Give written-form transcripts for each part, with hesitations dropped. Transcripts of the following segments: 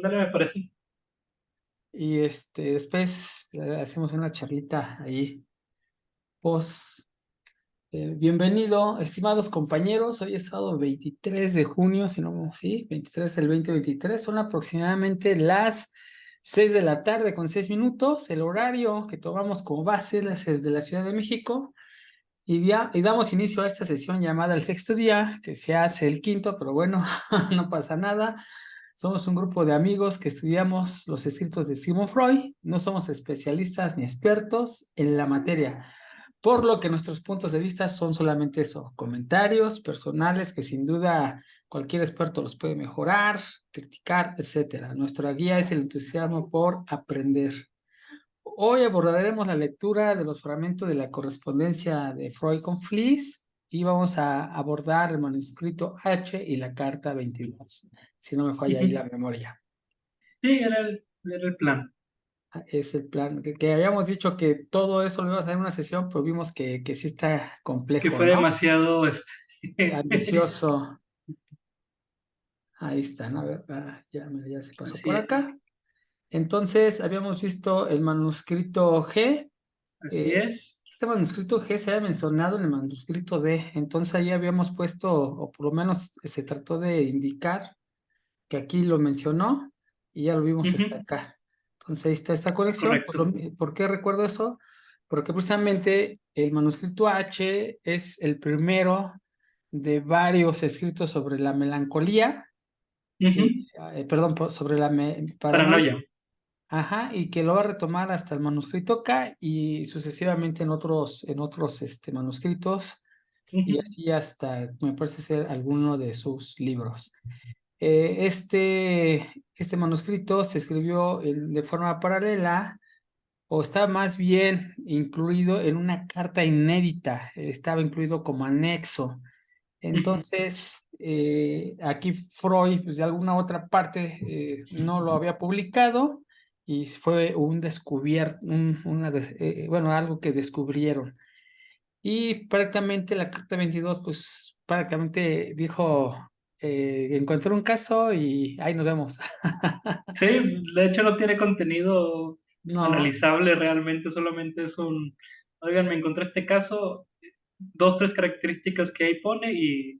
Ándale, me parece. Y después hacemos una charlita ahí. Pues, bienvenido, estimados compañeros. Hoy es sábado 23 de junio, si no, sí, 23 del 2023. Son aproximadamente las 6 de la tarde con 6 minutos. El horario que tomamos como base es el de la Ciudad de México. Y damos inicio a esta sesión llamada El Sexto Día, que se hace el quinto, pero bueno, no pasa nada. Somos un grupo de amigos que estudiamos los escritos de Sigmund Freud. No somos especialistas ni expertos en la materia, por lo que nuestros puntos de vista son solamente eso, comentarios personales que sin duda cualquier experto los puede mejorar, criticar, etcétera. Nuestra guía es el entusiasmo por aprender. Hoy abordaremos la lectura de los fragmentos de la correspondencia de Freud con Fliess y vamos a abordar el manuscrito H y la carta 22, si no me falla ahí Ujú. la memoria. Sí, era el plan. Es el plan, que habíamos dicho que todo eso lo íbamos a hacer en una sesión, pero vimos que sí está Que complejo, fue ¿no? demasiado, Ambicioso. Ahí están, a ver, ya se pasó Así por es, acá. Entonces, habíamos visto el manuscrito G. así Eh, es. este manuscrito G se había mencionado en el manuscrito D, entonces ahí habíamos puesto, o por lo menos se trató de indicar que aquí lo mencionó y ya lo vimos hasta Ujú. acá. Entonces ahí está esta conexión. Correcto. ¿Por qué recuerdo eso? Porque precisamente el manuscrito H es el primero de varios escritos sobre la melancolía, Ujú. perdón, sobre la paranoia. Paranoia. Ajá, y que lo va a retomar hasta el manuscrito K y sucesivamente en otros manuscritos y Ujú. así hasta, me parece ser, alguno de sus libros. Este manuscrito se escribió de forma paralela o estaba más bien incluido en una carta inédita, estaba incluido como anexo. Ujú. Entonces, aquí Freud, pues de alguna otra parte, no lo había publicado y fue un descubierto, bueno, algo que descubrieron. Y prácticamente la carta 22, pues prácticamente dijo, encontré un caso y ahí nos vemos. Sí, de hecho no tiene contenido No, analizable realmente, solamente es oigan, me encontré este caso, dos, tres características que ahí pone y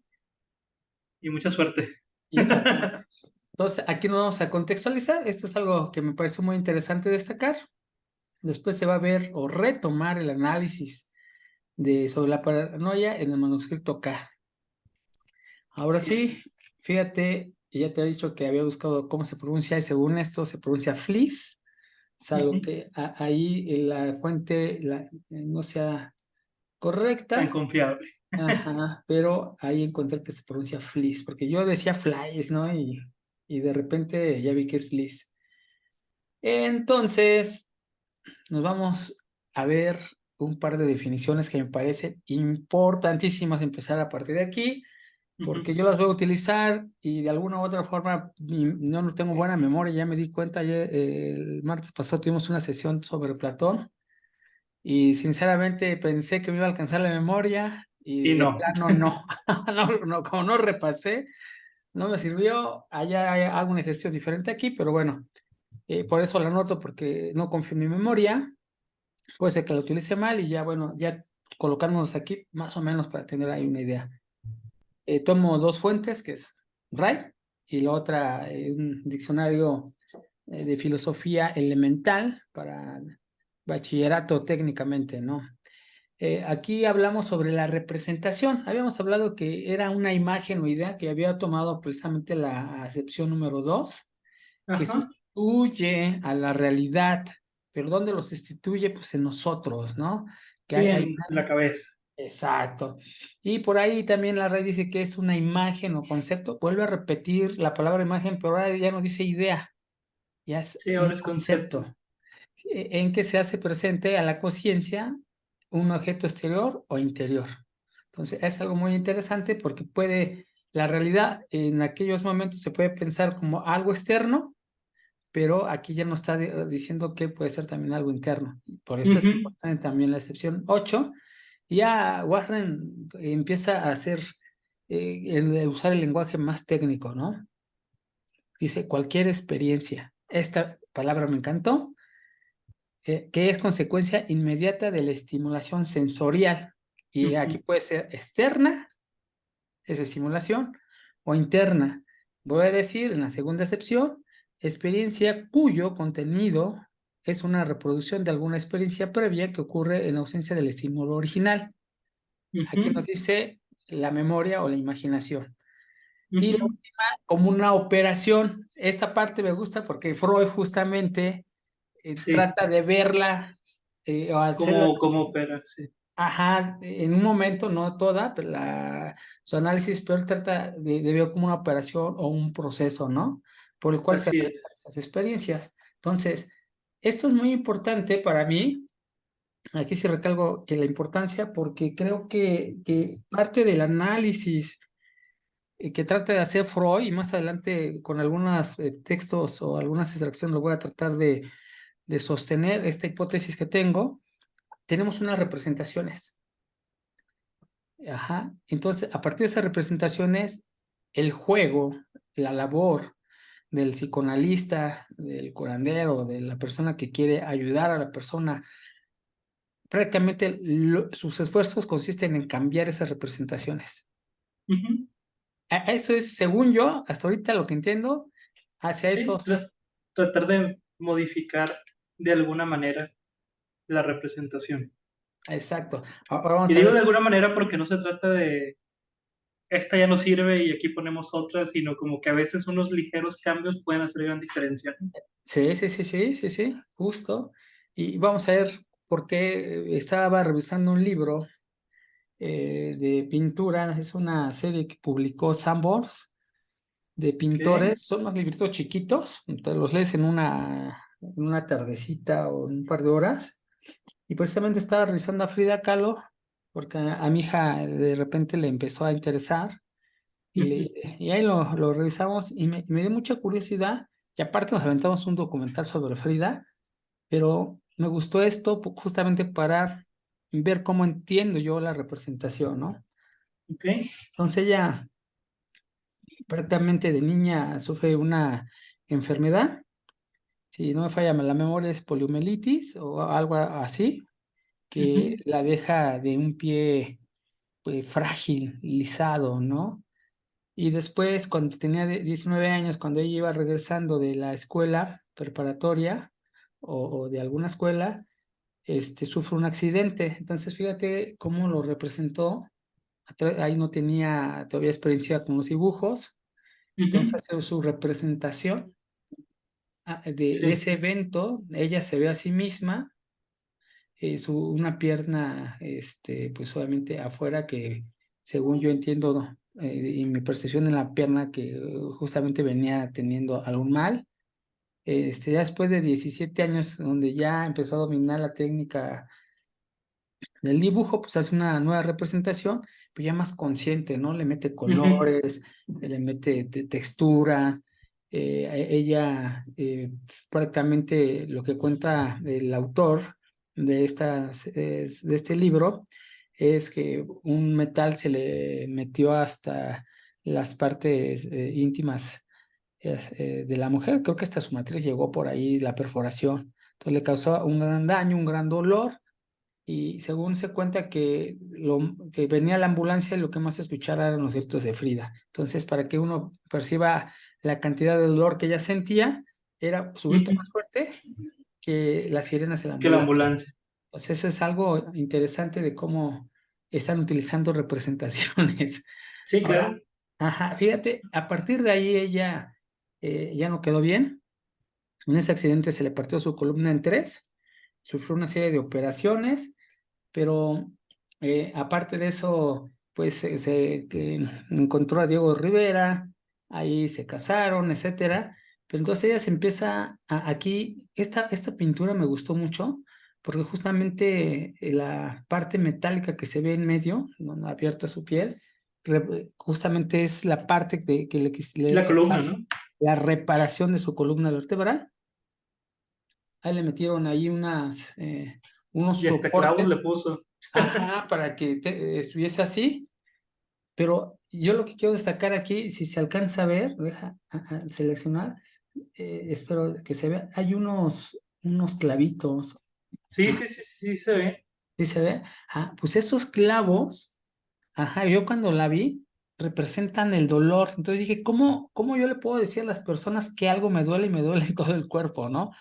mucha suerte. y nada más. Entonces, aquí nos vamos a contextualizar. Esto es algo que me pareció muy interesante destacar. Después se va a ver o retomar el análisis sobre la paranoia en el manuscrito K. Ahora Así es. sí, fíjate, ya te he dicho que había buscado cómo se pronuncia y según esto se pronuncia Fliss. Es algo Ujú. que ahí la fuente no sea Tan correcta, confiable. ajá, pero ahí encontré que se pronuncia Fliss, porque yo decía Flies, ¿no? Y de repente ya vi que es Fliss. Entonces, nos vamos a ver un par de definiciones que me parecen importantísimas empezar a partir de aquí, Ujú. porque yo las voy a utilizar y de alguna u otra forma no tengo buena memoria, ya me di cuenta, el martes pasado tuvimos una sesión sobre Platón y sinceramente pensé que me iba a alcanzar la memoria y Y de no. plano no, como no repasé, no me sirvió, allá hay algún ejercicio diferente aquí, pero bueno, por eso la anoto porque no confío en mi memoria. Puede ser que la utilice mal y ya, bueno, ya colocándonos aquí más o menos para tener ahí una idea. Tomo dos fuentes, que es RAI y la otra, un diccionario de filosofía elemental para bachillerato técnicamente, ¿no? Aquí hablamos sobre la representación. Habíamos hablado que era una imagen o idea que había tomado precisamente la acepción número 2 que Ajá. sustituye a la realidad, pero ¿dónde lo sustituye? Pues en nosotros, ¿no? Que Sí, hay en la cabeza. exacto. Y por ahí también la red dice que es una imagen o concepto. Vuelve a repetir la palabra imagen, pero ahora ya no dice idea, ya es Sí, un ahora es concepto. concepto. En que se hace presente a la conciencia un objeto exterior o interior. Entonces, es algo muy interesante porque la realidad en aquellos momentos se puede pensar como algo externo, pero aquí ya nos está diciendo que puede ser también algo interno. Por eso es Ujú. importante también la excepción 8. Ya Warren empieza a hacer, usar el lenguaje más técnico, ¿no? dice cualquier experiencia. Esta palabra me encantó, que es consecuencia inmediata de la estimulación sensorial. Y aquí Ujú, puede ser externa, esa estimulación, o interna. Voy a decir en la segunda excepción, experiencia cuyo contenido es una reproducción de alguna experiencia previa que ocurre en ausencia del estímulo original. Aquí ujú, nos dice la memoria o la imaginación. Y la ujú. última, como una operación. Esta parte me gusta porque Freud justamente Sí, trata de verla o hacer el como análisis. opera, sí. Ajá, en un momento, no toda, pero su análisis, pero él trata de ver como una operación o un proceso, ¿no? Por el cual se Así realizan es. esas experiencias. Entonces, esto es muy importante para mí. Aquí sí recalco que la importancia, porque creo que parte del análisis que trata de hacer Freud, y más adelante con algunos textos o algunas extracciones lo voy a tratar de sostener esta hipótesis que tengo, tenemos unas representaciones. Ajá. Entonces, a partir de esas representaciones, el juego, la labor del psicoanalista, del curandero, de la persona que quiere ayudar a la persona, prácticamente sus esfuerzos consisten en cambiar esas representaciones. Ujú. Eso es, según yo, hasta ahorita lo que entiendo, hacia Sí, esos. tratar de modificar de alguna manera la representación. Exacto. Ahora Y vamos a digo de ver. alguna manera porque no se trata de esta ya no sirve y aquí ponemos otra, sino como que a veces unos ligeros cambios pueden hacer gran diferencia, ¿no? Sí, sí, sí, sí, sí, sí, justo. Y vamos a ver por qué estaba revisando un libro de pintura. Es una serie que publicó Sanborns de Ok. pintores. Son unos libritos chiquitos, te los lees en una tardecita o en un par de horas. Y precisamente estaba revisando a Frida Kahlo porque a mi hija de repente le empezó a interesar Ujú. y ahí lo revisamos y me dio mucha curiosidad. Y aparte nos aventamos un documental sobre Frida, pero me gustó esto justamente para ver cómo entiendo yo la representación, ¿no? Ok. Entonces ella prácticamente de niña sufre una enfermedad, si no me falla la memoria es poliomielitis o algo así, que Ujú. la deja de un pie pues, frágil, lisado, ¿no? Y después, cuando tenía 19 años, cuando ella iba regresando de la escuela preparatoria o de alguna escuela, sufre un accidente. Entonces, fíjate cómo lo representó. Ahí no tenía todavía experiencia con los dibujos. Ujú. Entonces, su representación de Sí. ese evento, ella se ve a sí misma, una pierna, pues obviamente afuera, que según yo entiendo, y mi percepción en la pierna, que justamente venía teniendo algún mal. Ya después de 17 años, donde ya empezó a dominar la técnica del dibujo, pues hace una nueva representación, pero ya más consciente, ¿no? Le mete Ujú. colores, le mete textura. Ella, prácticamente lo que cuenta el autor de este libro es que un metal se le metió hasta las partes íntimas de la mujer. Creo que hasta su matriz llegó por ahí la perforación. Entonces le causó un gran daño, un gran dolor, y según se cuenta que venía la ambulancia y lo que más se escuchara eran los gritos de Frida. Entonces, para que uno perciba la cantidad de dolor que ella sentía, era su grito Ujú. más fuerte que las sirenas de la Que la ambulancia. ambulancia. Entonces, eso es algo interesante de cómo están utilizando representaciones. Sí, Ahora, claro. ajá, fíjate, a partir de ahí ella ya no quedó bien. En ese accidente se le partió su columna en tres, sufrió una serie de operaciones, pero aparte de eso, pues que encontró a Diego Rivera, ahí se casaron, etcétera. Pero entonces ella se empieza aquí, esta pintura me gustó mucho, porque justamente la parte metálica que se ve en medio, donde abierta su piel, justamente es la parte que La columna, ¿no? la reparación de su columna vertebral. Ahí le metieron ahí unos Y hasta clavos le soportes, puso. ajá, para que estuviese así, Pero yo lo que quiero destacar aquí, si se alcanza a ver, deja seleccionar, espero que se vea, hay unos clavitos, Sí, ¿no? sí, sí, sí, sí se ve. ¿Sí se ve? Pues esos clavos, yo cuando la vi, representan el dolor. Entonces dije, ¿cómo yo le puedo decir a las personas que algo me duele y me duele en todo el cuerpo, ¿no?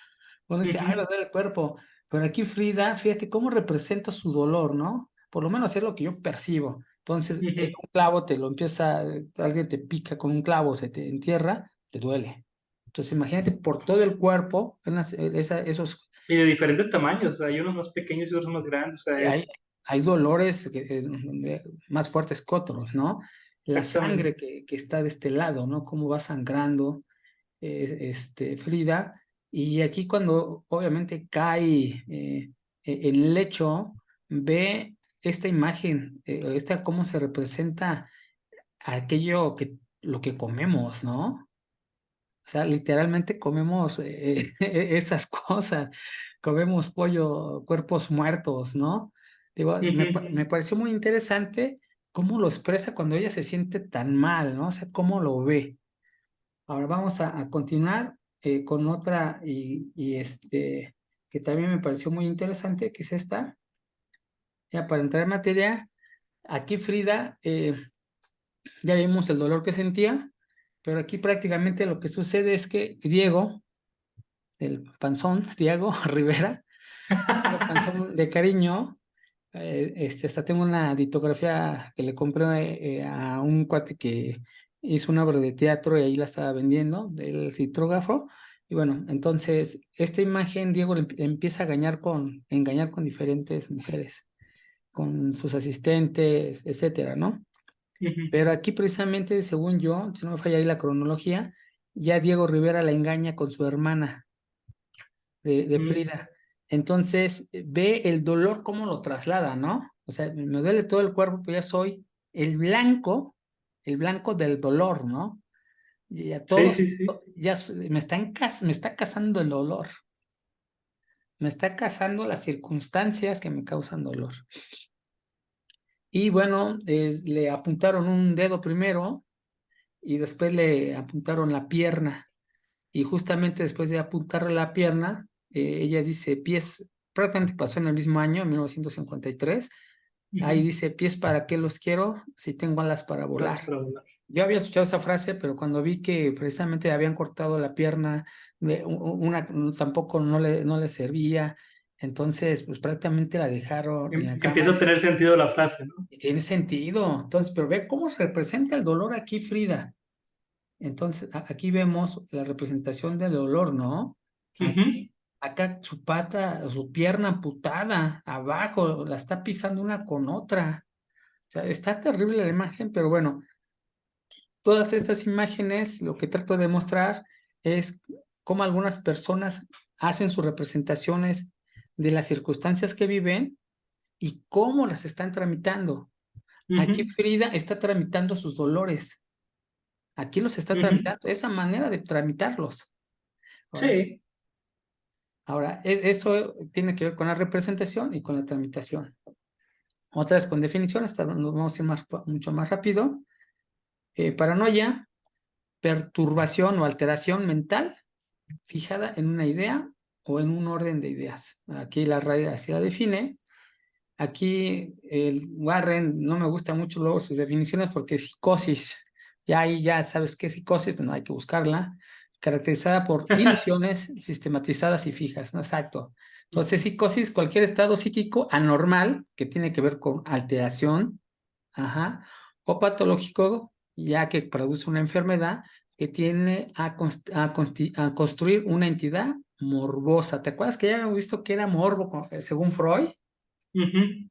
Uno dice, ay, Ujú, me duele el cuerpo. Pero aquí Frida, fíjate cómo representa su dolor, ¿no? Por lo menos es lo que yo percibo. Entonces, ujú. un clavo te lo empieza, alguien te pica con un clavo, se te entierra, te duele. Entonces, imagínate por todo el cuerpo, esos, Y de diferentes tamaños, hay unos más pequeños y otros más grandes, o sea, hay, es hay dolores más fuertes que otros, ¿no? La exactamente. sangre que está de este lado, ¿no? Cómo va sangrando Frida, y aquí cuando obviamente cae en el lecho, ve esta imagen, cómo se representa aquello lo que comemos, ¿no? O sea, literalmente comemos esas cosas, comemos pollo, cuerpos muertos, ¿no? Digo, me Ujú. pareció muy interesante cómo lo expresa cuando ella se siente tan mal, ¿no? O sea, cómo lo ve. Ahora vamos a continuar con otra que también me pareció muy interesante, que es esta. Ya para entrar en materia, aquí Frida, ya vimos el dolor que sentía, pero aquí prácticamente lo que sucede es que Diego, el panzón, Diego Rivera, Diego Panzón de cariño, hasta tengo una litografía que le compré a un cuate que hizo una obra de teatro y ahí la estaba vendiendo, del litrógrafo. Y bueno, entonces, esta imagen, Diego empieza a engañar con diferentes mujeres, con sus asistentes, etcétera, ¿no? Ujú. Pero aquí precisamente, según yo, si no me falla ahí la cronología, ya Diego Rivera la engaña con su hermana de Mm, Frida. Entonces, ve el dolor cómo lo traslada, ¿no? O sea, me duele todo el cuerpo, pues ya soy el blanco del dolor, ¿no? Y a sí, todos, sí, sí. me está casando el dolor, me está casando las circunstancias que me causan dolor. Y bueno, le apuntaron un dedo primero y después le apuntaron la pierna. Y justamente después de apuntarle la pierna, ella dice pies, prácticamente pasó en el mismo año, en 1953. Ahí Ujú. dice pies, ¿para qué los quiero si tengo alas para Alas volar? para volar. Yo había escuchado esa frase, pero cuando vi que precisamente habían cortado la pierna, tampoco no le servía, entonces pues prácticamente la dejaron en la cama Empieza a tener sentido la frase, ¿no? y tiene sentido. Entonces, pero ve cómo se representa el dolor aquí, Frida. Entonces, aquí vemos la representación del dolor, ¿no? Ujú. Aquí, acá su pata, su pierna amputada, abajo, la está pisando una con otra. O sea, está terrible la imagen, pero bueno, todas estas imágenes, lo que trato de mostrar es cómo algunas personas hacen sus representaciones de las circunstancias que viven y cómo las están tramitando. Aquí Ujú. Frida está tramitando sus dolores. Aquí los está Ujú. tramitando, esa manera de tramitarlos. Ahora, Sí. eso tiene que ver con la representación y con la tramitación. Otras con definiciones, nos vamos a ir mucho más rápido. Paranoia, perturbación o alteración mental fijada en una idea o en un orden de ideas. Aquí la RAE así la define. Aquí el Warren no me gusta mucho luego sus definiciones porque es psicosis. Ya ahí ya sabes qué es psicosis, pero no hay que buscarla. Caracterizada por ilusiones sistematizadas y fijas, ¿no? Exacto. Entonces, psicosis, cualquier estado psíquico anormal que tiene que ver con alteración, ajá, o patológico, ya que produce una enfermedad que tiene a construir una entidad morbosa. ¿Te acuerdas que ya habíamos visto que era morbo según Freud? Ujú.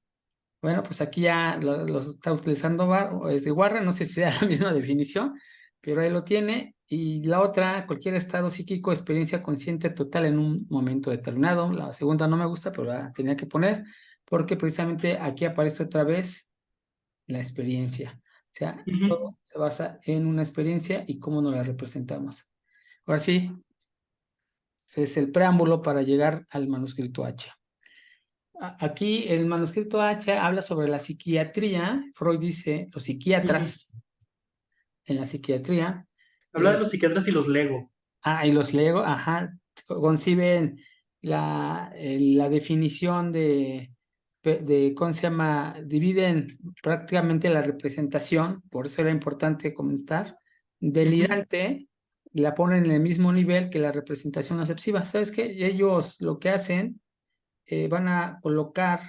Bueno, pues aquí ya los está utilizando Warren, no sé si sea la misma definición, pero ahí lo tiene. Y la otra, cualquier estado psíquico, experiencia consciente total en un momento determinado. La segunda no me gusta, pero la tenía que poner, porque precisamente aquí aparece otra vez la experiencia. O sea, Ujú. todo se basa en una experiencia y cómo nos la representamos. Ahora sí, ese es el preámbulo para llegar al manuscrito H. Aquí el manuscrito H habla sobre la psiquiatría. Freud dice, los psiquiatras en la psiquiatría, Habla de los psiquiatras y los Lego. y los leo, conciben la definición ¿cómo se llama? Dividen prácticamente la representación, por eso era importante comentar, delirante, la ponen en el mismo nivel que la representación aceptiva. ¿Sabes qué? Ellos lo que hacen, van a colocar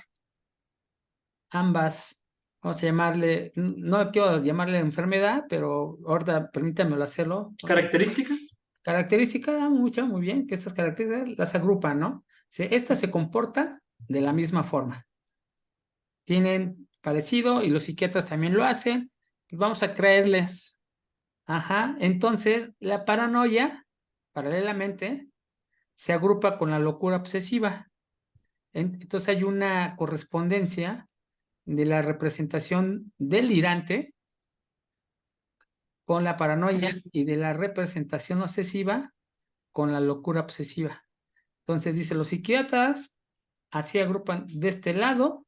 ambas, vamos a llamarle, no quiero llamarle enfermedad, pero ahorita permítanmelo hacerlo. ¿Características? Característica, muy bien, que estas características las agrupan, ¿no? Si esta se comporta de la misma forma, tienen parecido y los psiquiatras también lo hacen, pues vamos a creerles. Entonces la paranoia, paralelamente, se agrupa con la locura obsesiva. Entonces hay una correspondencia de la representación delirante con la paranoia y de la representación obsesiva con la locura obsesiva. Entonces dice, los psiquiatras así agrupan de este lado,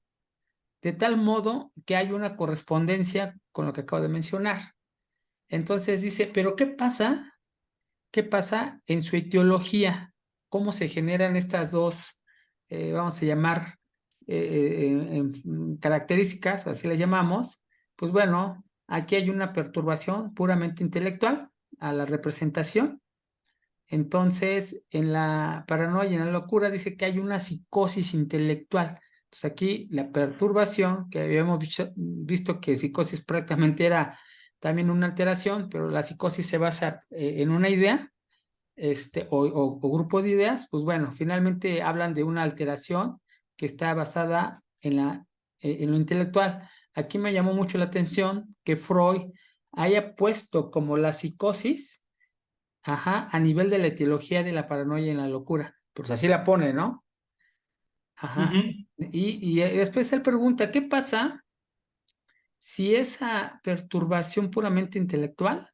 de tal modo que hay una correspondencia con lo que acabo de mencionar. Entonces dice, pero ¿qué pasa? ¿Qué pasa en su etiología? ¿Cómo se generan estas dos, vamos a llamar, características, así las llamamos? Pues bueno, aquí hay una perturbación puramente intelectual a la representación. Entonces, en la paranoia y en la locura dice que hay una psicosis intelectual. Entonces, aquí la perturbación, que habíamos visto que psicosis prácticamente era también una alteración, pero la psicosis se basa en una idea, o grupo de ideas, pues bueno, finalmente hablan de una alteración que está basada en lo intelectual. Aquí me llamó mucho la atención que Freud haya puesto como la psicosis, a nivel de la etiología de la paranoia y la locura. Pues así la pone, ¿no? Y después él pregunta, ¿qué pasa si esa perturbación puramente intelectual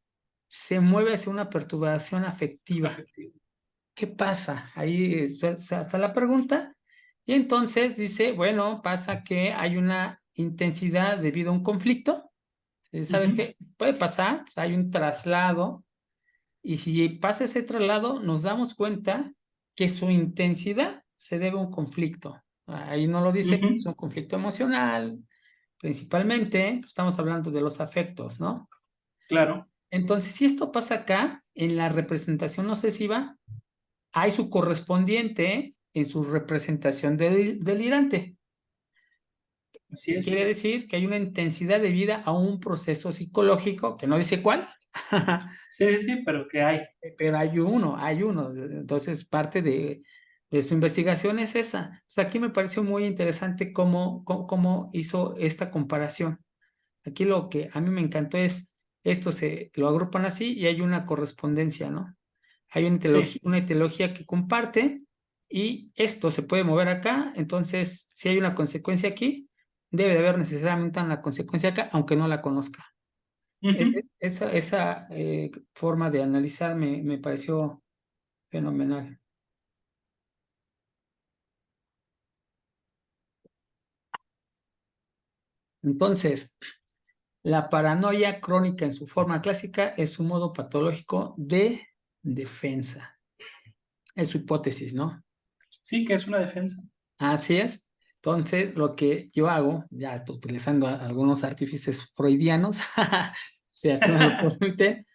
se mueve hacia una perturbación afectiva? ¿Qué pasa? Ahí está la pregunta. Y entonces dice, bueno, pasa que hay una intensidad debido a un conflicto. ¿Sabes qué? Puede pasar, pues hay un traslado. Y si pasa ese traslado, nos damos cuenta que su intensidad se debe a un conflicto. Ahí no lo dice, pero es un conflicto emocional, principalmente, pues estamos hablando de los afectos, ¿no? Claro. Entonces, si esto pasa acá, en la representación obsesiva, hay su correspondiente en su representación delirante. Así Quiere es. decir que hay una intensidad debida a un proceso psicológico, que no dice cuál, Sí, sí, pero que hay. pero hay uno. Entonces, parte de su investigación es esa. O sea, aquí me pareció muy interesante cómo hizo esta comparación. Aquí lo que a mí me encantó es, esto se lo agrupan así y hay una correspondencia, ¿no? Hay Sí. una etiología que comparte y esto se puede mover acá, entonces si hay una consecuencia aquí, debe de haber necesariamente una consecuencia acá, aunque no la conozca. Esa forma de analizar me pareció fenomenal. Entonces, la paranoia crónica en su forma clásica es un modo patológico de defensa. Es su hipótesis, ¿no? Sí, que es una defensa. Así es. Entonces, lo que yo hago, ya utilizando algunos artífices freudianos, si así me lo permite,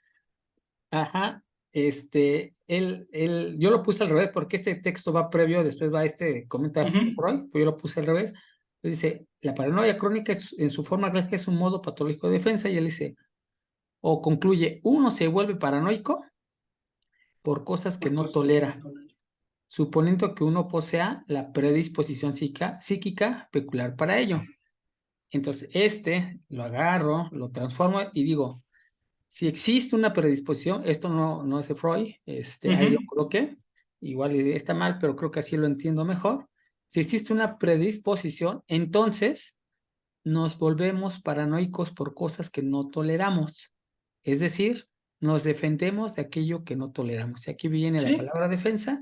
ajá, yo lo puse al revés porque este texto va previo, después va comenta Freud, pues yo lo puse al revés. Dice, la paranoia crónica en su forma clásica es un modo patológico de defensa y él dice, o concluye, uno se vuelve paranoico por cosas que no tolera, suponiendo que uno posea la predisposición psíquica peculiar para ello. Entonces, lo agarro, lo transformo y digo, si existe una predisposición, esto no es de Freud, ahí lo coloqué, igual está mal, pero creo que así lo entiendo mejor. Si existe una predisposición, entonces nos volvemos paranoicos por cosas que no toleramos. Es decir, nos defendemos de aquello que no toleramos. Y aquí viene la Sí. palabra defensa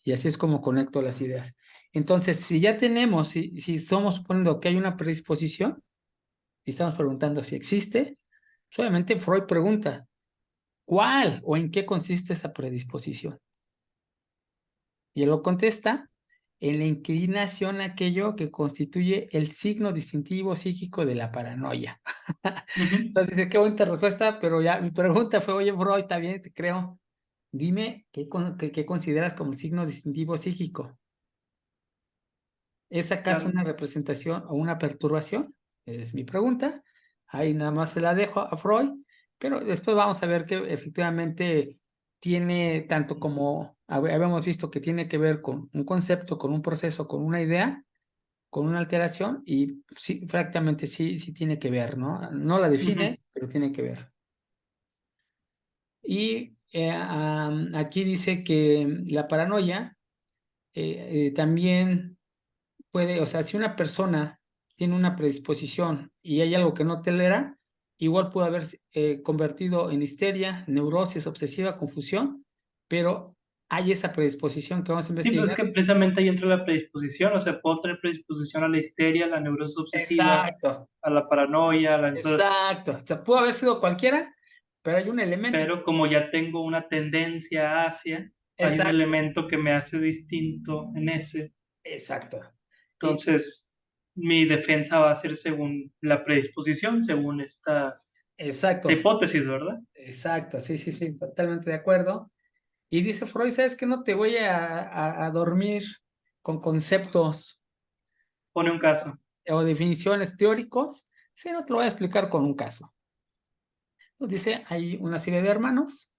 Y así es como conecto las ideas. Entonces, si ya tenemos, si estamos suponiendo que hay una predisposición, y estamos preguntando si existe, pues obviamente Freud pregunta, ¿cuál o en qué consiste esa predisposición? Y él lo contesta, en la inclinación a aquello que constituye el signo distintivo psíquico de la paranoia. Ujú. Entonces dice, qué bonita respuesta, pero ya mi pregunta fue, oye, Freud, está bien, te creo. Dime, ¿qué consideras como el signo distintivo psíquico? ¿Es acaso Claro. una representación o una perturbación? Es mi pregunta. Ahí nada más se la dejo a Freud, pero después vamos a ver que efectivamente tiene tanto como habíamos visto que tiene que ver con un concepto, con un proceso, con una idea, con una alteración y sí, prácticamente sí, sí tiene que ver, ¿no? No la Ujú. define, pero tiene que ver. Y aquí dice que la paranoia también puede, o sea, si una persona tiene una predisposición y hay algo que no tolera, igual puede haber convertido en histeria, neurosis obsesiva, confusión, pero hay esa predisposición que vamos a Sí, pues es investigar. que precisamente ahí entra la predisposición, o sea, puedo tener predisposición a la histeria, a la neurosis obsesiva, Exacto, a la paranoia, entonces, exacto. O sea, pudo haber sido cualquiera, pero hay un elemento. pero como ya tengo una tendencia hacia, hay un Exacto, elemento que me hace distinto en ese, exacto. Y, entonces mi defensa va a ser según la predisposición, según esta exacto, hipótesis, ¿verdad? exacto, sí, sí, sí, totalmente de acuerdo. Y dice Freud, ¿sabes qué? No te voy a dormir con conceptos Pone un caso. o definiciones teóricos, sino te lo voy a explicar con un caso. Entonces dice, hay una serie de hermanos,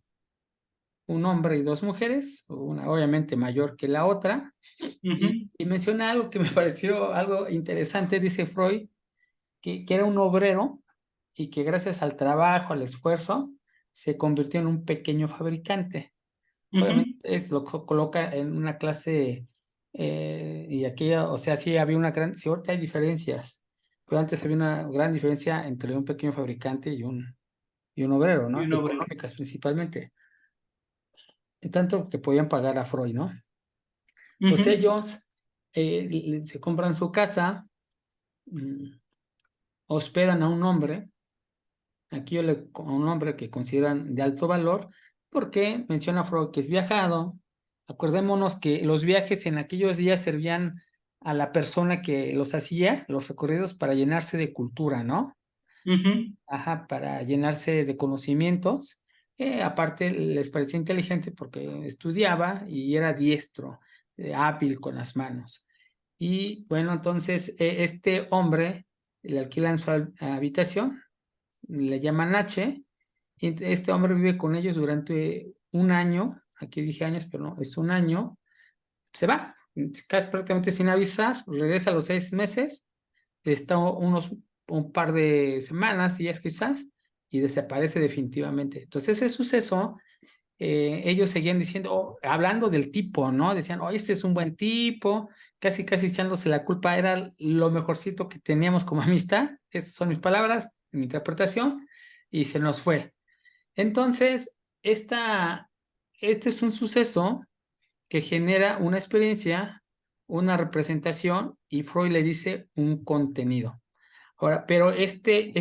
un hombre y dos mujeres, una obviamente mayor que la otra, Ujú, y menciona algo que me pareció algo interesante, dice Freud, que era un obrero y que gracias al trabajo, al esfuerzo, se convirtió en un pequeño fabricante. Obviamente ujú, lo coloca en una clase y aquella, o sea, sí había una gran, sí, ahorita hay diferencias, pero antes había una gran diferencia entre un pequeño fabricante y un obrero, y ¿no? un obrero. Económicas principalmente, de tanto que podían pagar a Freud, ¿no? Entonces Ujú, ellos se compran su casa, mm, hospedan a un hombre. Aquí yo a un hombre que consideran de alto valor, porque menciona Freud que es viajado. Acordémonos que los viajes en aquellos días servían a la persona que los hacía, los recorridos, para llenarse de cultura, ¿no? ujú, Ajá, para llenarse de conocimientos. Aparte, les parecía inteligente porque estudiaba y era diestro, hábil con las manos. Y bueno, entonces este hombre le alquilan su habitación, le llaman H, y este hombre vive con ellos durante un año, aquí dije años, pero no, es un año, se va, casi prácticamente sin avisar, regresa a los 6 meses, está un par de semanas, días quizás, y desaparece definitivamente. Entonces ese suceso, ellos seguían diciendo, hablando del tipo, ¿no? Decían, oh, este es un buen tipo, casi casi echándose la culpa, era lo mejorcito que teníamos como amistad, estas son mis palabras, mi interpretación, y se nos fue. Entonces, este es un suceso que genera una experiencia, una representación, y Freud le dice un contenido. Ahora, pero este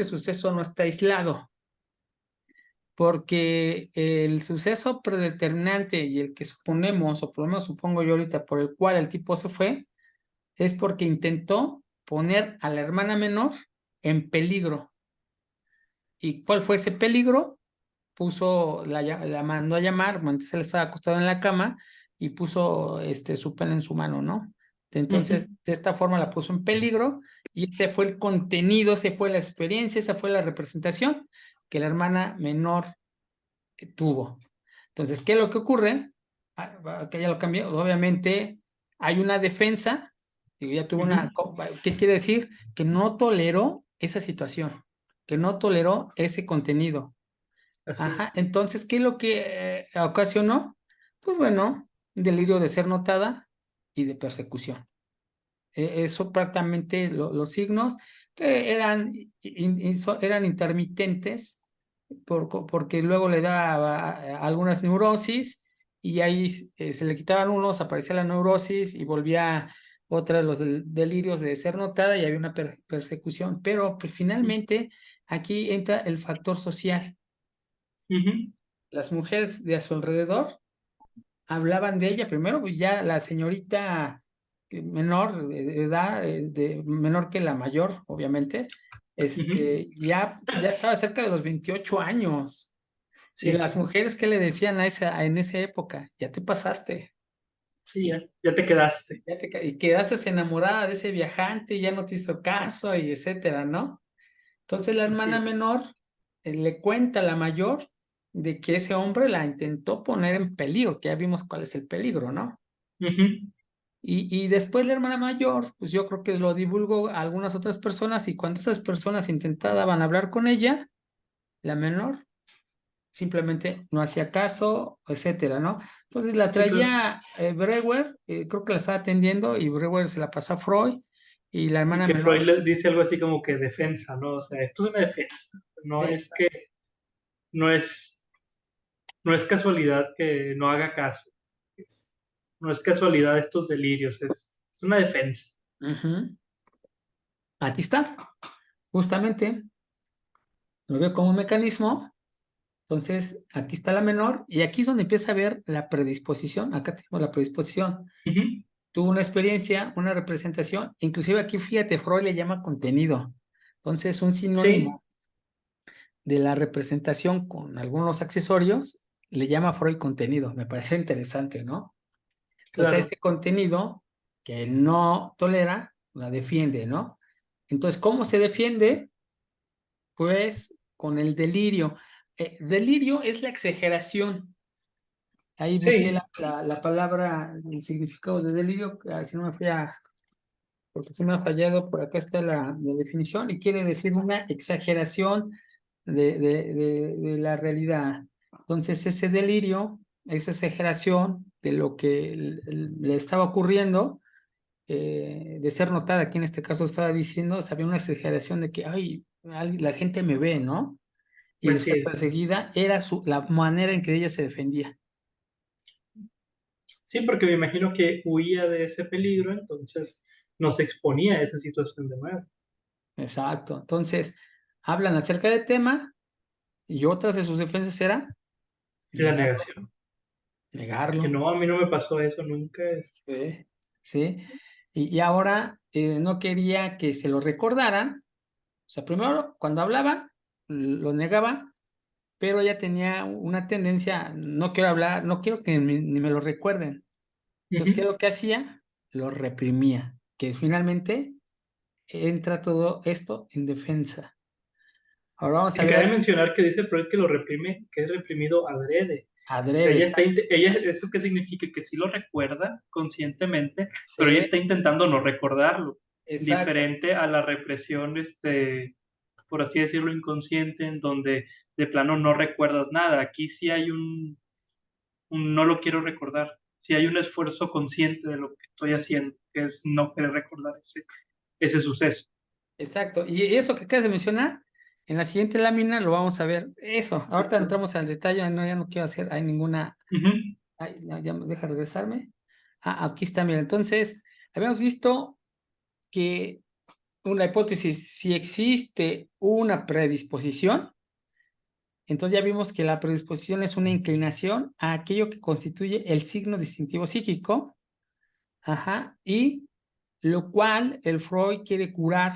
suceso no está aislado, porque el suceso predeterminante y el que suponemos, o por lo menos supongo yo ahorita, por el cual el tipo se fue, es porque intentó poner a la hermana menor en peligro. ¿Y cuál fue ese peligro? La mandó a llamar, entonces él estaba acostado en la cama y puso su pene en su mano, ¿no? Entonces, ujú. de esta forma la puso en peligro y ese fue el contenido, esa fue la experiencia, esa fue la representación que la hermana menor tuvo. Entonces, ¿qué es lo que ocurre? Que ya lo cambié, obviamente hay una defensa, y ya tuvo Ujú, ¿qué quiere decir? Que no toleró esa situación, que no toleró ese contenido. así Ajá, es. entonces, ¿qué es lo que ocasionó? Pues bueno, un delirio de ser notada y de persecución. Eso prácticamente los signos que eran intermitentes porque luego le daba algunas neurosis y ahí se le quitaban unos, aparecía la neurosis y volvía otra de los delirios de ser notada y había una persecución, pero pues, finalmente aquí entra el factor social. Ujú. Las mujeres de a su alrededor hablaban de ella, primero pues ya la señorita menor de edad, menor que la mayor, obviamente, Ujú. ya estaba cerca de los 28 años. Y Sí, las mujeres que le decían en esa época, ya te pasaste, sí, ya te quedaste. y quedaste enamorada de ese viajante, y ya no te hizo caso, y etcétera, ¿no? Entonces la Así hermana es. menor le cuenta a la mayor de que ese hombre la intentó poner en peligro, que ya vimos cuál es el peligro, ¿no? Ujú. Y después la hermana mayor, pues yo creo que lo divulgó a algunas otras personas, y cuando esas personas intentaban hablar con ella, la menor simplemente no hacía caso, etcétera, ¿no? Entonces la Sí, claro. traía Breuer, creo que la estaba atendiendo, y Breuer se la pasó a Freud, y la Y hermana que Freud menor, le dice algo así como que defensa, ¿no? O sea, esto es una defensa. sí, No es que, no es, no es casualidad que no haga caso. No es casualidad estos delirios, es una defensa. ujú. Aquí está, justamente, lo veo como un mecanismo. Entonces, aquí está la menor, y aquí es donde empieza a ver la predisposición. Acá tenemos la predisposición. Ujú. Tuvo una experiencia, una representación, inclusive aquí, fíjate, Freud le llama contenido. Entonces, un Sí, sinónimo de la representación con algunos accesorios le llama Freud contenido. Me parece interesante, ¿no? Entonces, claro. ese contenido que él no tolera, la defiende, ¿no? Entonces, ¿cómo se defiende? Pues con el delirio. Delirio es la exageración. Ahí busqué Sí, la palabra, el significado de delirio, si no me fui porque si me ha fallado, por acá está la definición, y quiere decir una exageración de la realidad. Entonces, ese delirio, esa exageración de lo que le estaba ocurriendo, de ser notada, aquí en este caso estaba diciendo, o sea, había una exageración de que, ay, la gente me ve, ¿no? Y de así ser es. perseguida era la manera en que ella se defendía. Sí, porque me imagino que huía de ese peligro, entonces no se exponía a esa situación de nuevo. Exacto. Entonces, hablan acerca del tema, y otras de sus defensas era La negarlo, negación. Que negarlo. no, a mí no me pasó eso nunca. Sí, sí. Y ahora no quería que se lo recordaran. O sea, primero, cuando hablaba, lo negaba, pero ella tenía una tendencia, no quiero hablar, no quiero que ni me lo recuerden. Entonces, ¿qué es Ujú. lo que hacía? Lo reprimía, que finalmente entra todo esto en defensa. Ahora vamos a Y cabe ver mencionar que dice Freud que lo reprime, que es reprimido adrede. O sea, adrede, exacto. ¿eso qué significa? Que sí lo recuerda conscientemente, pero ella Sí, está intentando no recordarlo. exacto, Diferente a la represión, por así decirlo, inconsciente, en donde de plano no recuerdas nada. Aquí sí hay un no lo quiero recordar. Sí hay un esfuerzo consciente de lo que estoy haciendo, que es no querer recordar ese suceso. exacto. Y eso que acabas de mencionar, en la siguiente lámina lo vamos a ver. Eso, Sí, ahorita claro. entramos al detalle, no, ya no quiero hacer, hay ninguna, Ujú. ya me deja regresarme. Aquí está, mira, entonces, habíamos visto que una hipótesis, si existe una predisposición, entonces ya vimos que la predisposición es una inclinación a aquello que constituye el signo distintivo psíquico, ajá, y lo cual el Freud quiere curar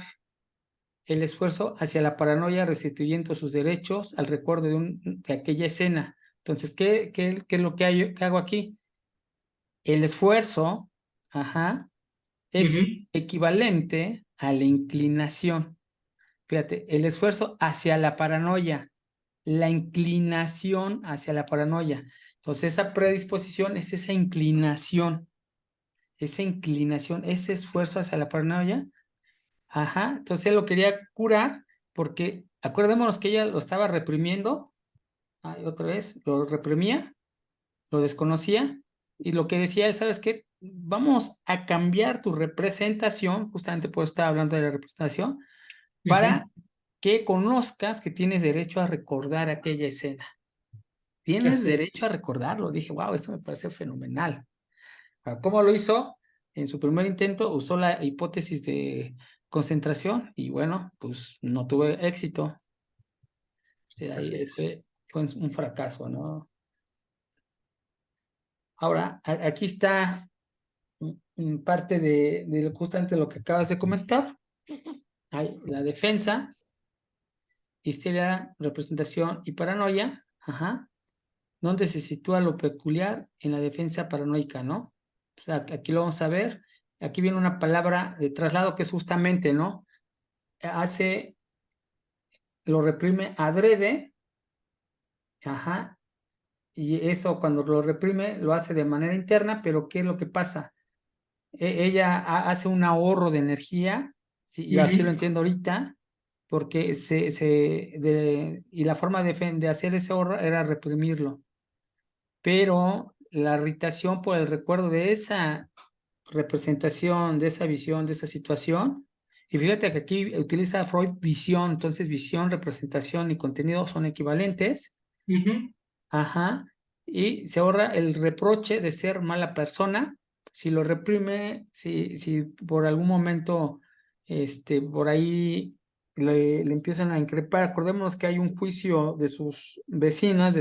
el esfuerzo hacia la paranoia, restituyendo sus derechos al recuerdo de aquella escena. Entonces, ¿qué es lo que hago aquí? El esfuerzo, ajá, es Ujú. equivalente a la inclinación. Fíjate, el esfuerzo hacia la paranoia, la inclinación hacia la paranoia. Entonces, esa predisposición es esa inclinación, ese esfuerzo hacia la paranoia. Ajá, entonces él lo quería curar porque acordémonos que ella lo estaba reprimiendo, ay, otra vez, lo reprimía, lo desconocía, y lo que decía él, ¿sabes qué? Vamos a cambiar tu representación, justamente por eso estaba hablando de la representación, para Ujú. que conozcas que tienes derecho a recordar aquella escena. tienes Así derecho es. a recordarlo. Dije, wow, esto me parece fenomenal. Ahora, ¿cómo lo hizo? En su primer intento usó la hipótesis de concentración y bueno, pues no tuve éxito. Así Ahí es. fue un fracaso, ¿no? Ahora, aquí está parte de justamente lo que acabas de comentar. Hay la defensa, histeria, representación y paranoia, ajá, donde se sitúa lo peculiar en la defensa paranoica, ¿no? O sea, aquí lo vamos a ver. Aquí viene una palabra de traslado que es justamente, ¿no? Hace, lo reprime adrede, ajá, y eso cuando lo reprime lo hace de manera interna, pero ¿qué es lo que pasa? Ella hace un ahorro de energía, sí, yo así lo Ujú, entiendo ahorita, porque y la forma de hacer ese ahorro era reprimirlo, pero la irritación por el recuerdo de esa representación, de esa visión, de esa situación, y fíjate que aquí utiliza Freud visión, entonces visión, representación y contenido son equivalentes, ujú, ajá, y se ahorra el reproche de ser mala persona. Si lo reprime, si por algún momento, por ahí le empiezan a increpar, acordémonos que hay un juicio de sus vecinas,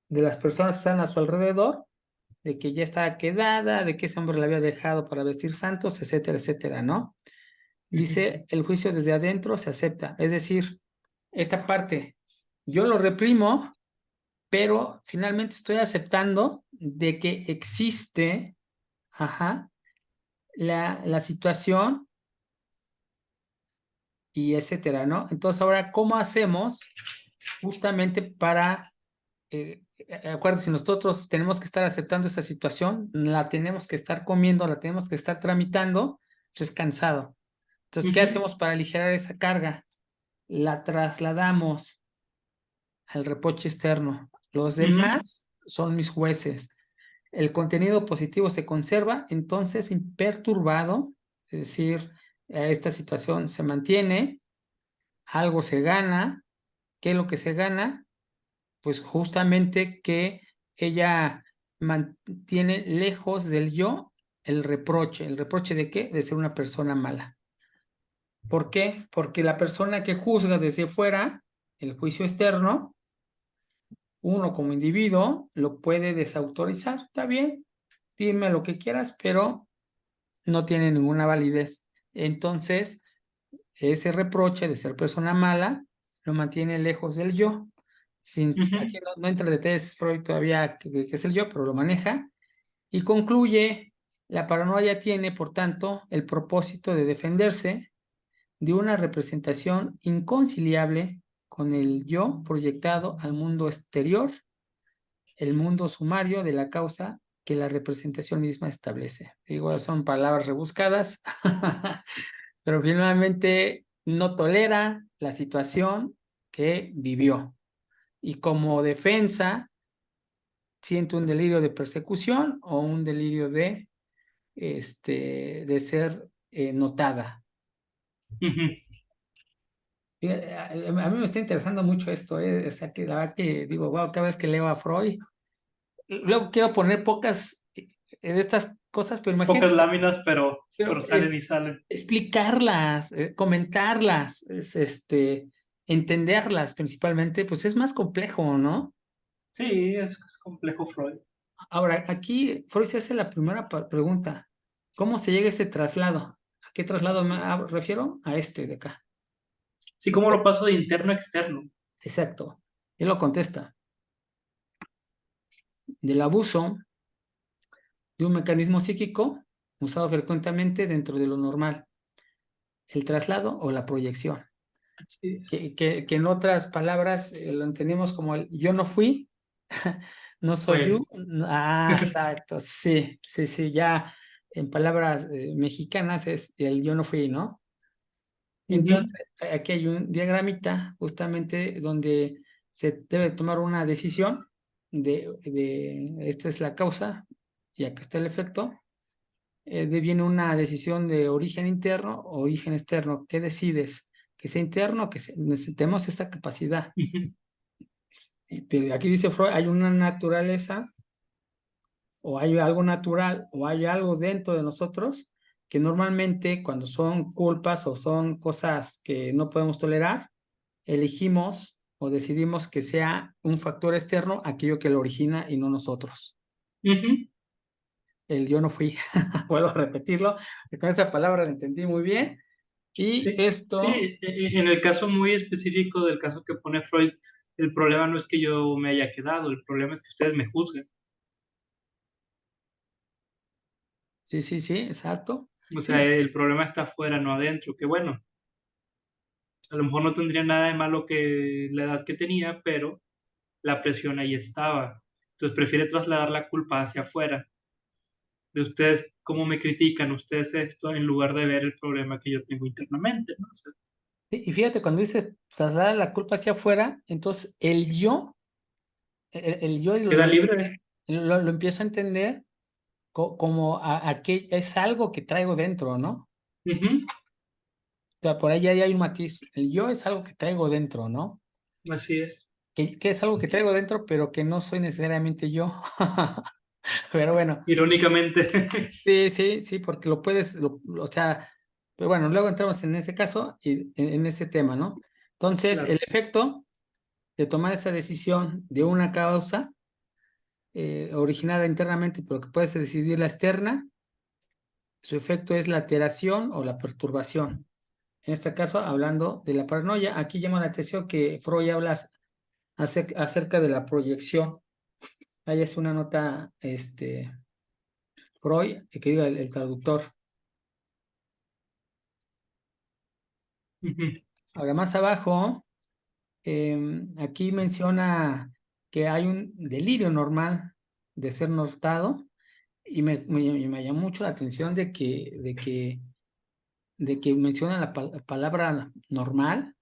de las personas que están a su alrededor, de que ya estaba quedada, de que ese hombre la había dejado para vestir santos, etcétera, etcétera, ¿no? ujú, Dice, el juicio desde adentro se acepta, es decir, esta parte, yo lo reprimo, pero finalmente estoy aceptando de que existe, ajá, la situación y etcétera, ¿no? Entonces ahora, ¿cómo hacemos justamente para, acuérdense, si nosotros tenemos que estar aceptando esa situación, la tenemos que estar comiendo, la tenemos que estar tramitando, pues es cansado. Entonces, ¿qué ujú, hacemos para aligerar esa carga? La trasladamos al reproche externo. Los ujú, demás son mis jueces. El contenido positivo se conserva, entonces imperturbado, es decir, esta situación se mantiene, algo se gana. ¿Qué es lo que se gana? Pues justamente que ella mantiene lejos del yo el reproche. ¿El reproche de qué? De ser una persona mala. ¿Por qué? Porque la persona que juzga desde fuera, el juicio externo, uno como individuo lo puede desautorizar. Está bien, dime lo que quieras, pero no tiene ninguna validez. Entonces, ese reproche de ser persona mala lo mantiene lejos del yo. Aquí ujú, no entra en detalles Freud todavía que es el yo, pero lo maneja y concluye, la paranoia tiene, por tanto, el propósito de defenderse de una representación inconciliable con el yo proyectado al mundo exterior, el mundo sumario de la causa que la representación misma establece. Digo, son palabras rebuscadas, pero finalmente no tolera la situación que vivió. Y como defensa, siente un delirio de persecución o un delirio de ser notada. ujú. A mí me está interesando mucho esto, o sea, que la verdad que digo, wow, cada vez que leo a Freud, luego quiero poner pocas de estas cosas, pero Pocas imagínate, láminas, pero pero salen y salen. explicarlas, comentarlas, entenderlas principalmente, pues es más complejo, ¿no? Sí, es complejo Freud. Ahora, aquí Freud se hace la primera pregunta, ¿cómo se llega a ese traslado? ¿A qué traslado me Sí. refiero? A este de acá. Sí, ¿cómo lo paso de interno a externo? Exacto. Él lo contesta, del abuso de un mecanismo psíquico usado frecuentemente dentro de lo normal, el traslado o la proyección, Así es. que en otras palabras lo entendemos como el yo no fui, no soy yo. Fue Exacto, sí, sí, sí, ya en palabras mexicanas es el yo no fui, ¿no? Ujú, Entonces, aquí hay un diagramita justamente donde se debe tomar una decisión esta es la causa y acá está el efecto. Viene una decisión de origen interno o origen externo. ¿Qué decides? ¿Que sea interno o que necesitemos esa capacidad? ujú, Pero aquí dice Freud, hay una naturaleza o hay algo natural o hay algo dentro de nosotros que normalmente cuando son culpas o son cosas que no podemos tolerar, elegimos o decidimos que sea un factor externo aquello que lo origina y no nosotros. Ujú. El yo no fui, vuelvo a repetirlo, con esa palabra la entendí muy bien. Y Sí, sí, esto, en el caso muy específico del caso que pone Freud, el problema no es que yo me haya quedado, el problema es que ustedes me juzgan. sí, sí, sí, exacto. O sea, Sí, el problema está afuera, no adentro. Que bueno, a lo mejor no tendría nada de malo que la edad que tenía, pero la presión ahí estaba. Entonces prefiere trasladar la culpa hacia afuera. De ustedes, cómo me critican, ustedes esto, en lugar de ver el problema que yo tengo internamente, ¿no? O sea, y fíjate, cuando dice trasladar la culpa hacia afuera, entonces el yo, el yo queda libre. lo empiezo a entender como a que es algo que traigo dentro, ¿no? Ujú. O sea, por ahí hay un matiz. El yo es algo que traigo dentro, ¿no? Así es. Que es algo que traigo dentro, pero que no soy necesariamente yo. Pero bueno, Irónicamente, sí, sí, sí, porque lo puedes, o sea, pero bueno, luego entramos en ese caso y en ese tema, ¿no? Entonces, claro. el efecto de tomar esa decisión de una causa originada internamente, pero que puedes decidir la externa, su efecto es la alteración o la perturbación. En este caso, hablando de la paranoia, aquí llama la atención que Freud habla acerca de la proyección. Ahí es una nota, Freud, que diga el traductor. Ujú, Ahora, más abajo, aquí menciona que hay un delirio normal de ser notado y me llamó mucho la atención de que menciona la palabra normal.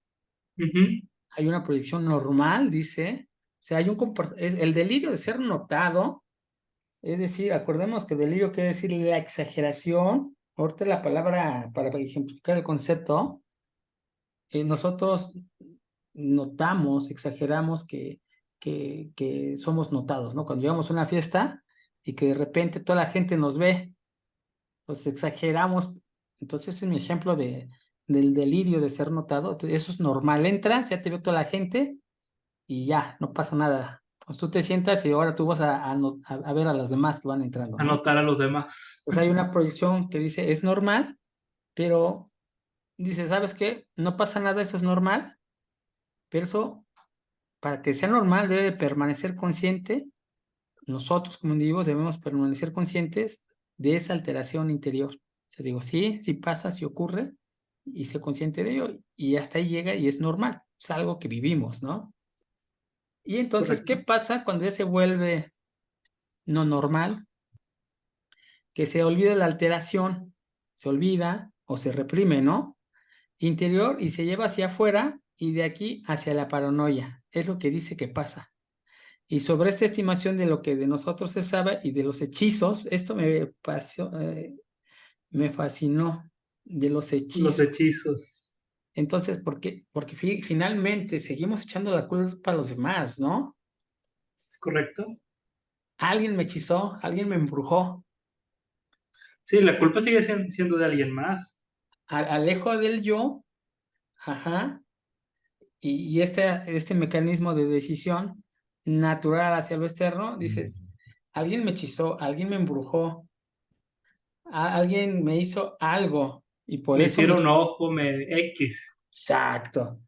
ujú, Hay una proyección normal, dice. O sea, hay el delirio de ser notado. Es decir, acordemos que delirio quiere decir la exageración. Ahorita la palabra para ejemplificar el concepto, nosotros notamos, exageramos que somos notados, ¿no? Cuando llegamos a una fiesta y que de repente toda la gente nos ve, pues exageramos. Entonces, ese es mi ejemplo del delirio de ser notado. Entonces, eso es normal. Entras, ya te ve toda la gente y ya, no pasa nada. Pues tú te sientas y ahora tú vas a ver a los demás que van entrando, ¿no? anotar a los demás. Pues hay una proyección que dice es normal, pero dice, ¿sabes qué? No pasa nada, eso es normal, pero eso, para que sea normal, debe de permanecer consciente. Nosotros como individuos debemos permanecer conscientes de esa alteración interior. O sea, digo, sí, sí pasa, sí ocurre, y sé consciente de ello, y hasta ahí llega y es normal, es algo que vivimos, ¿no? Y entonces, ¿qué Correcto. pasa cuando ya se vuelve no normal? Que se olvida la alteración, se olvida o se reprime, ¿no? Interior y se lleva hacia afuera y de aquí hacia la paranoia. Es lo que dice que pasa. Y sobre esta estimación de lo que de nosotros se sabe y de los hechizos, esto me fascinó, de los Los hechizos. hechizos. Entonces, porque finalmente seguimos echando la culpa a los demás, ¿no? ¿Correcto? Alguien me hechizó, alguien me embrujó. Sí, la culpa sigue siendo de alguien más. Alejo del yo, ajá, y este mecanismo de decisión natural hacia lo externo, dice, alguien me hechizó, alguien me embrujó, alguien me hizo algo y por Me eso me... hicieron ojo, X. Exacto.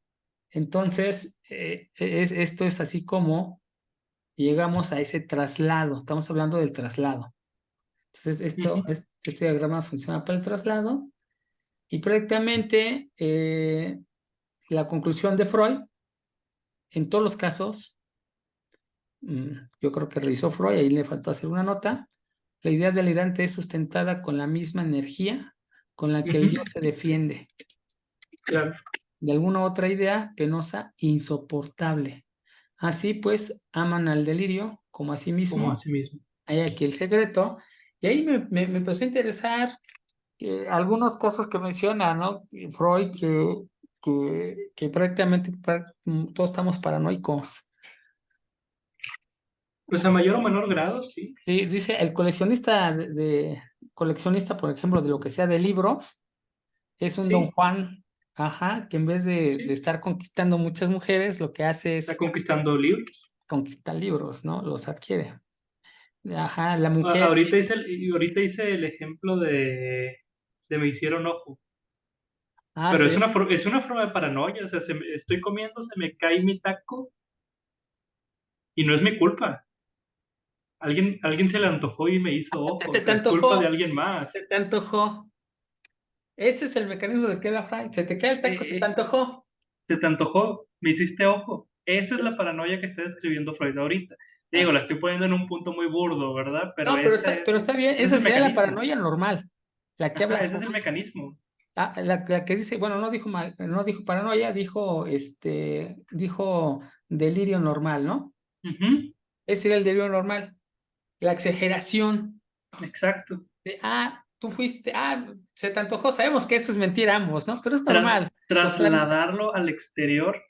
Entonces, esto es así como llegamos a ese traslado. Estamos hablando del traslado. Entonces, Ujú, este diagrama funciona para el traslado y prácticamente la conclusión de Freud, en todos los casos, yo creo que revisó Freud, ahí le faltó hacer una nota. La idea delirante es sustentada con la misma energía con la que el ujú, yo se defiende claro, de alguna otra idea penosa, insoportable. Así pues, aman al delirio como a sí como a mismo. sí mismo. Hay aquí el secreto. Y ahí me empezó a interesar algunos casos que menciona, ¿no? Freud, que prácticamente todos estamos paranoicos. Pues a mayor o menor grado, sí, Sí, dice el coleccionista coleccionista, por ejemplo, de lo que sea de libros, es un Don sí, Juan, ajá, que en vez de sí. estar conquistando muchas mujeres, lo que hace Está es conquistando libros. conquistar libros, ¿no? Los adquiere. Ajá, la mujer, Ahorita hice el ejemplo de me hicieron ojo. ah, Pero sí, es una forma de paranoia. O sea, estoy comiendo, se me cae mi taco y no es mi culpa. Alguien se le antojó y me hizo ojo. se O te sea, es culpa de antojó, alguien más. se te antojó. Ese es el mecanismo del que habla Fry. Se te cae el taco, se te Eh, antojó. Se te antojó, me hiciste ojo. Esa es la paranoia que está describiendo Freud ahorita. Digo, Así. la estoy poniendo en un punto muy burdo, ¿verdad? Pero No, pero está bien. ese es Esa el sería la mecanismo. paranoia normal. La que habla Ajá, ese es el Freud. mecanismo. La que dice, bueno, no dijo paranoia, dijo delirio normal, ¿no? Ujú, Ese era el delirio normal. La exageración exacto. de, tú fuiste, se te antojó. Sabemos que eso es mentira ambos, ¿no? Pero es normal. Totalmente. Trasladarlo al exterior,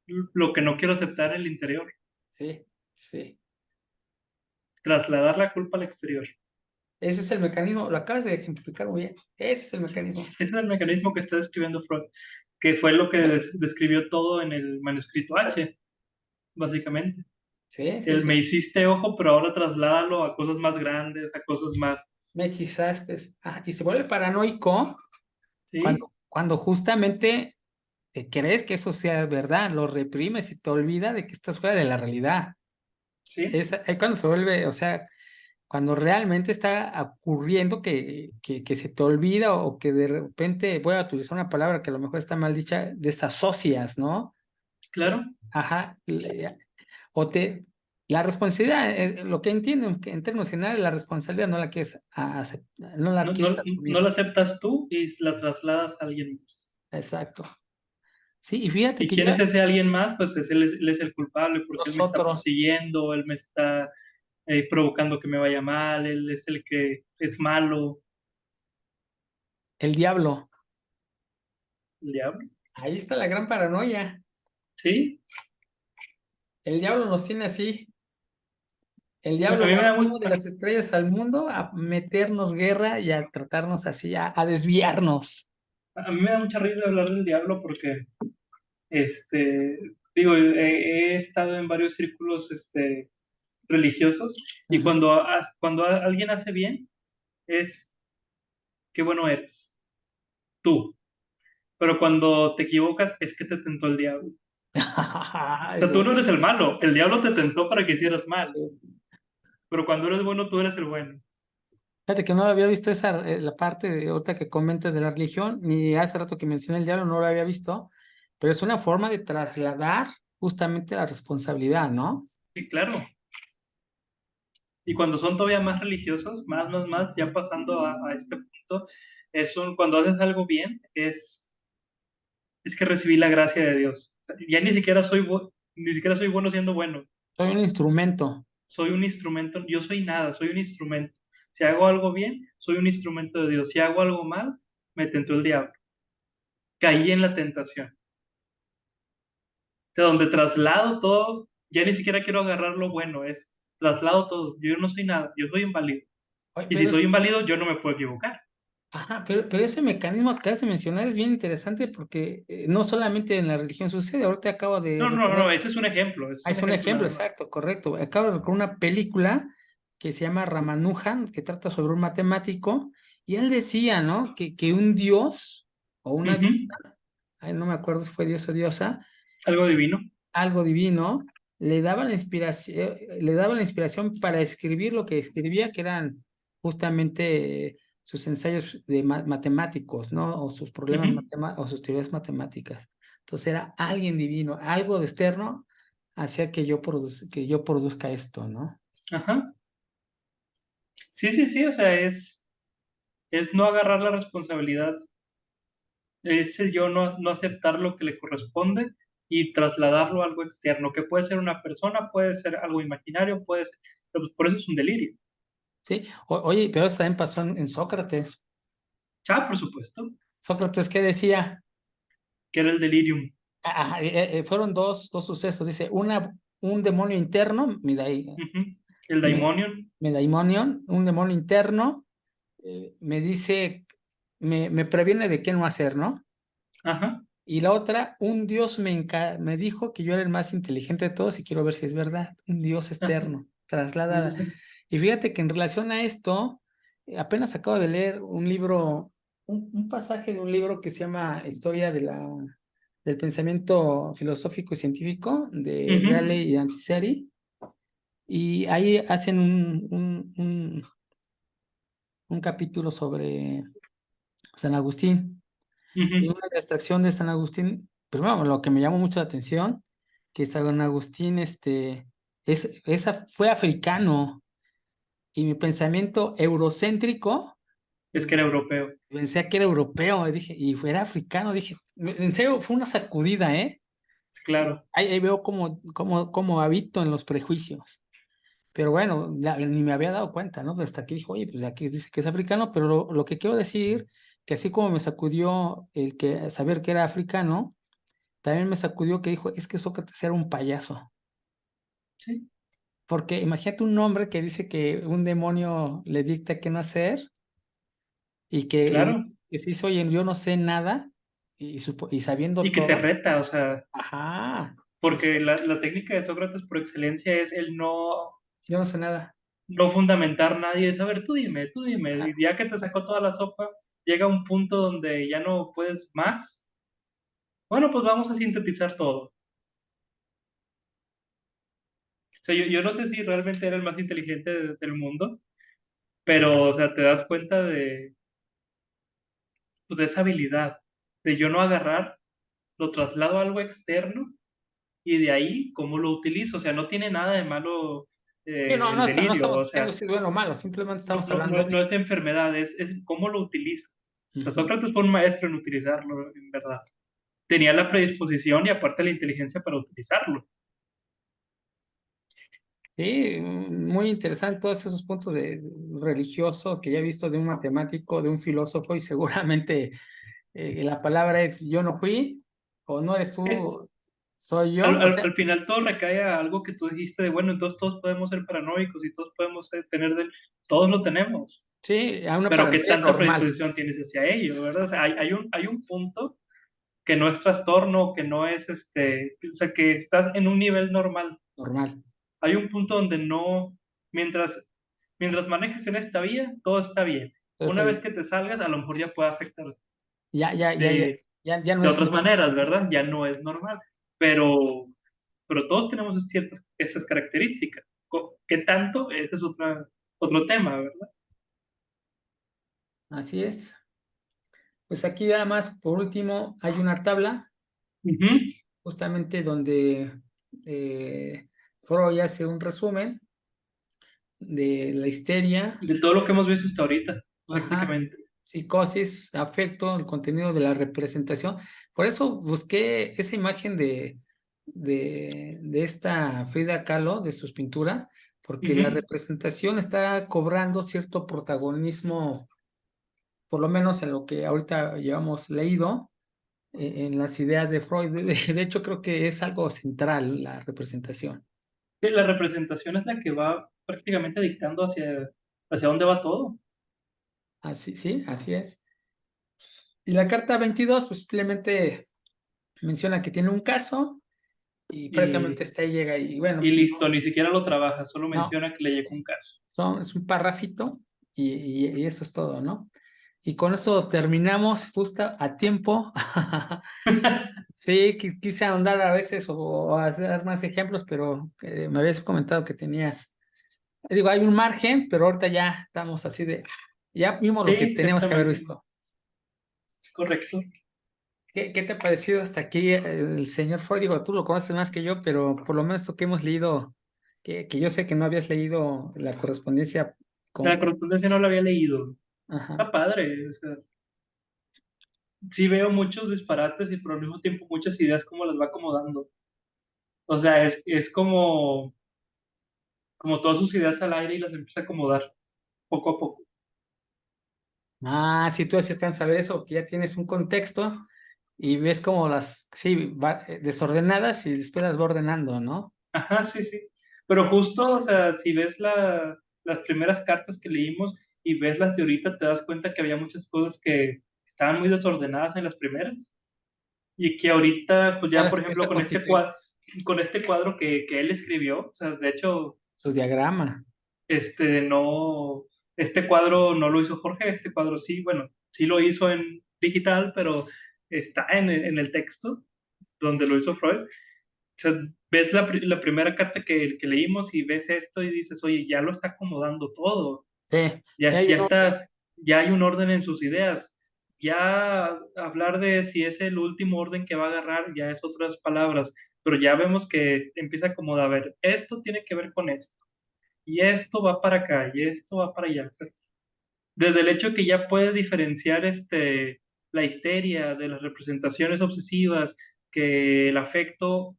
lo que no quiero aceptar en el interior. Sí, sí. Trasladar la culpa al exterior. Ese es el mecanismo. Lo acabas de ejemplificar muy bien. Ese es el mecanismo. Ese es el mecanismo que está describiendo Freud, que fue lo que describió todo en el manuscrito H, básicamente. Sí, sí, El sí. me hiciste ojo, pero ahora trasládalo a cosas más grandes, a cosas más, Me hechizaste. Y se vuelve paranoico ¿sí? cuando justamente te crees que eso sea verdad, lo reprimes y te olvida de que estás fuera de la realidad. ¿Sí? Es ahí cuando se vuelve, o sea, cuando realmente está ocurriendo que se te olvida o que de repente, voy a utilizar una palabra que a lo mejor está mal dicha, desasocias, ¿no? Claro. Ajá, o te, la responsabilidad, lo que entiendo en términos generales, la responsabilidad no la No, quieres no la asumir. aceptas tú y la trasladas a alguien más. Exacto. Sí, y fíjate ¿Y que quién yo, es ese alguien más? Pues él es el culpable porque él me está nosotros, persiguiendo, él me está provocando que me vaya mal, él es el que es malo, el diablo, el diablo. ahí está la gran paranoia. ¿Sí? El diablo nos tiene así. El A diablo mí me da bajó de las estrellas al mundo a meternos guerra y a tratarnos así, a desviarnos. a mí me da mucha risa hablar del diablo porque, este, digo, he estado en varios círculos, religiosos y Ujú. cuando alguien hace bien es qué bueno eres, tú. Pero cuando te equivocas es que te tentó el diablo. O sea, tú no eres el malo, el diablo te tentó para que hicieras mal. Sí. Pero cuando eres bueno, tú eres el bueno. Fíjate que no había visto la parte de ahorita que comentas de la religión, ni hace rato que mencioné el diablo, no lo había visto, pero es una forma de trasladar justamente la responsabilidad, ¿no? Sí, claro. Y cuando son todavía más religiosos, más, ya pasando a este punto, cuando haces algo bien, es que recibí la gracia de Dios. Ya ni siquiera soy bueno siendo bueno. Soy un instrumento. Soy un instrumento, yo soy nada, soy un instrumento. Si hago algo bien, soy un instrumento de Dios. Si hago algo mal, me tentó el diablo. Caí en la tentación. De donde traslado todo, ya ni siquiera quiero agarrar lo bueno, es traslado todo. Yo no soy nada, yo soy inválido. Oye, Y si soy inválido, yo no me puedo equivocar. pero ese mecanismo que acabas de mencionar es bien interesante porque no solamente en la religión sucede, ahorita acabo de recordar, Ese es un es un ejemplo ejemplo, nada más. exacto, correcto. Acabo de recordar una película que se llama Ramanujan, que trata sobre un matemático, y él decía, ¿no? Que un dios o una diosa, Ujú. ay, no me acuerdo si fue dios o diosa, Algo divino. algo divino, le daba la inspiración para escribir lo que escribía, que eran justamente sus ensayos de matemáticos, ¿no? O sus problemas Ujú. o sus teorías matemáticas. Entonces era alguien divino, algo de externo hacía que yo produzca esto, ¿no? Ajá. Sí, sí, sí, o sea, es no agarrar la responsabilidad, es el yo no aceptar lo que le corresponde y trasladarlo a algo externo, que puede ser una persona, puede ser algo imaginario, puede ser, pero por eso es un delirio. Sí, oye, pero eso también pasó en Sócrates. Ah, por supuesto, Sócrates, ¿qué decía? que era el delirium. Fueron dos sucesos. Dice, una un demonio interno, Ujú. El me, Daimonion. Daimonion, un demonio interno, me dice, me previene de qué no hacer, ¿no? Ajá. Y la otra, un Dios me dijo que yo era el más inteligente de todos y quiero ver si es verdad. Un Dios Ajá. externo, trasladada. Y fíjate que en relación a esto, apenas acabo de leer un libro, un pasaje de un libro que se llama Historia del pensamiento filosófico y científico de Ujú, Raleigh y Antiseri. Y ahí hacen un capítulo sobre San Agustín. Y ujú. una distracción de San Agustín, primero lo que me llamó mucho la atención, que San Agustín fue africano y mi pensamiento eurocéntrico Es que era europeo. pensé que era europeo, y dije, y fuera africano, dije, en serio, fue una sacudida, ¿eh? Claro. Ahí veo cómo habito en los prejuicios. Pero bueno, ni me había dado cuenta, ¿no? Hasta aquí dijo, oye, pues aquí dice que es africano, pero lo que quiero decir, que así como me sacudió el que saber que era africano, también me sacudió que dijo, es que Sócrates era un payaso. Sí, Porque imagínate un hombre que dice que un demonio le dicta qué no hacer y claro. que se dice, oye, yo no sé nada y sabiendo Y que te todo. reta, o sea, Ajá, porque la técnica de Sócrates por excelencia es el yo no sé nada. no fundamentar nadie, es, a ver, tú dime, Ajá. y ya que te sacó toda la sopa, llega un punto donde ya no puedes más. Bueno, pues vamos a sintetizar todo. O sea, yo no sé si realmente era el más inteligente del mundo, pero, o sea, te das cuenta de, pues, de esa habilidad, de yo no agarrar, lo traslado a algo externo y de ahí cómo lo utilizo. O sea, no tiene nada de malo Sí, no, el no delirio, estamos o diciendo sea, si es bueno o malo, simplemente no, estamos no, hablando. no es de enfermedad, es cómo lo utilizo. O sea, Ujú. Sócrates fue un maestro en utilizarlo, en verdad. Tenía la predisposición y aparte la inteligencia para utilizarlo. Sí, muy interesante todos esos puntos religiosos que ya he visto de un matemático, de un filósofo, y seguramente la palabra es yo no fui, o no eres Eh, tú, soy yo. O sea, Al final todo recae a algo que tú dijiste de, bueno, entonces todos podemos ser paranoicos y todos podemos tener todos lo tenemos, sí, a una pero qué paranoia tanta normal, predisposición tienes hacia ello, ¿verdad? O sea, hay un punto que no es trastorno, que no es o sea, que estás en un nivel normal. normal. Hay un punto donde no, mientras, mientras manejes en esta vía, todo está bien. Entonces, Una vez oye, que te salgas, a lo mejor ya puede afectar ya, ya, ya, ya, de, ya no de es otras muy maneras, ¿verdad? Ya no es normal. Pero, pero todos tenemos ciertas esas características. ¿Qué tanto? Ese es otro tema, ¿verdad? así es. Pues aquí nada más, por último, hay una tabla Ujú. justamente donde Freud hace un resumen de la histeria, De todo lo que hemos visto hasta ahorita, ajá, prácticamente. psicosis, afecto, el contenido de la representación. Por eso busqué esa imagen de esta Frida Kahlo, de sus pinturas, porque la Ujú. representación está cobrando cierto protagonismo, por lo menos en lo que ahorita llevamos leído, en las ideas de Freud. De hecho, creo que es algo central la representación. Sí, la representación es la que va prácticamente dictando hacia dónde va todo. Así, sí, así es. Y la carta 22, pues simplemente menciona que tiene un caso y prácticamente Y, está ahí llega y bueno, y listo, ni siquiera lo trabaja, solo no, menciona que le llegó sí, un caso. es un parrafito y eso es todo, ¿no? Y con esto terminamos justo a tiempo. Sí, quise ahondar a veces o hacer más ejemplos, pero me habías comentado que tenías, digo, hay un margen, pero ahorita ya estamos así ya vimos Sí, lo que teníamos que haber exactamente, visto. es correcto. ¿Qué te ha parecido hasta aquí el señor Freud? Digo, tú lo conoces más que yo, pero por lo menos esto que hemos leído, que yo sé que no habías leído la correspondencia La con... correspondencia no la había leído. Ajá. Está padre, o sea, sí veo muchos disparates y pero al mismo tiempo muchas ideas como las va acomodando. O sea, es como todas sus ideas al aire y las empieza a acomodar poco a poco. Ah, sí, tú sí alcanzas a ver eso, que ya tienes un contexto y ves como las, sí, desordenadas y después las va ordenando, ¿no? Ajá, sí, sí. Pero justo, o sea, si ves las primeras cartas que leímos y ves las de ahorita, te das cuenta que había muchas cosas que estaban muy desordenadas en las primeras. Y que ahorita, pues ya Ahora se por empieza ejemplo, a constituir con este cuadro que él escribió, o sea, de hecho, su diagrama. no, este cuadro no lo hizo Jorge, este cuadro sí, bueno, sí lo hizo en digital, pero está en el texto donde lo hizo Freud. O sea, ves la primera carta que leímos y ves esto y dices, oye, ya lo está acomodando todo, Sí, ya ya, hay ya un orden. está, ya hay un orden en sus ideas. Ya hablar de si es el último orden que va a agarrar ya es otras palabras, pero ya vemos que empieza a acomodar, a ver, esto tiene que ver con esto, y esto va para acá, y esto va para allá. Desde el hecho que ya puedes diferenciar la histeria de las representaciones obsesivas, que el afecto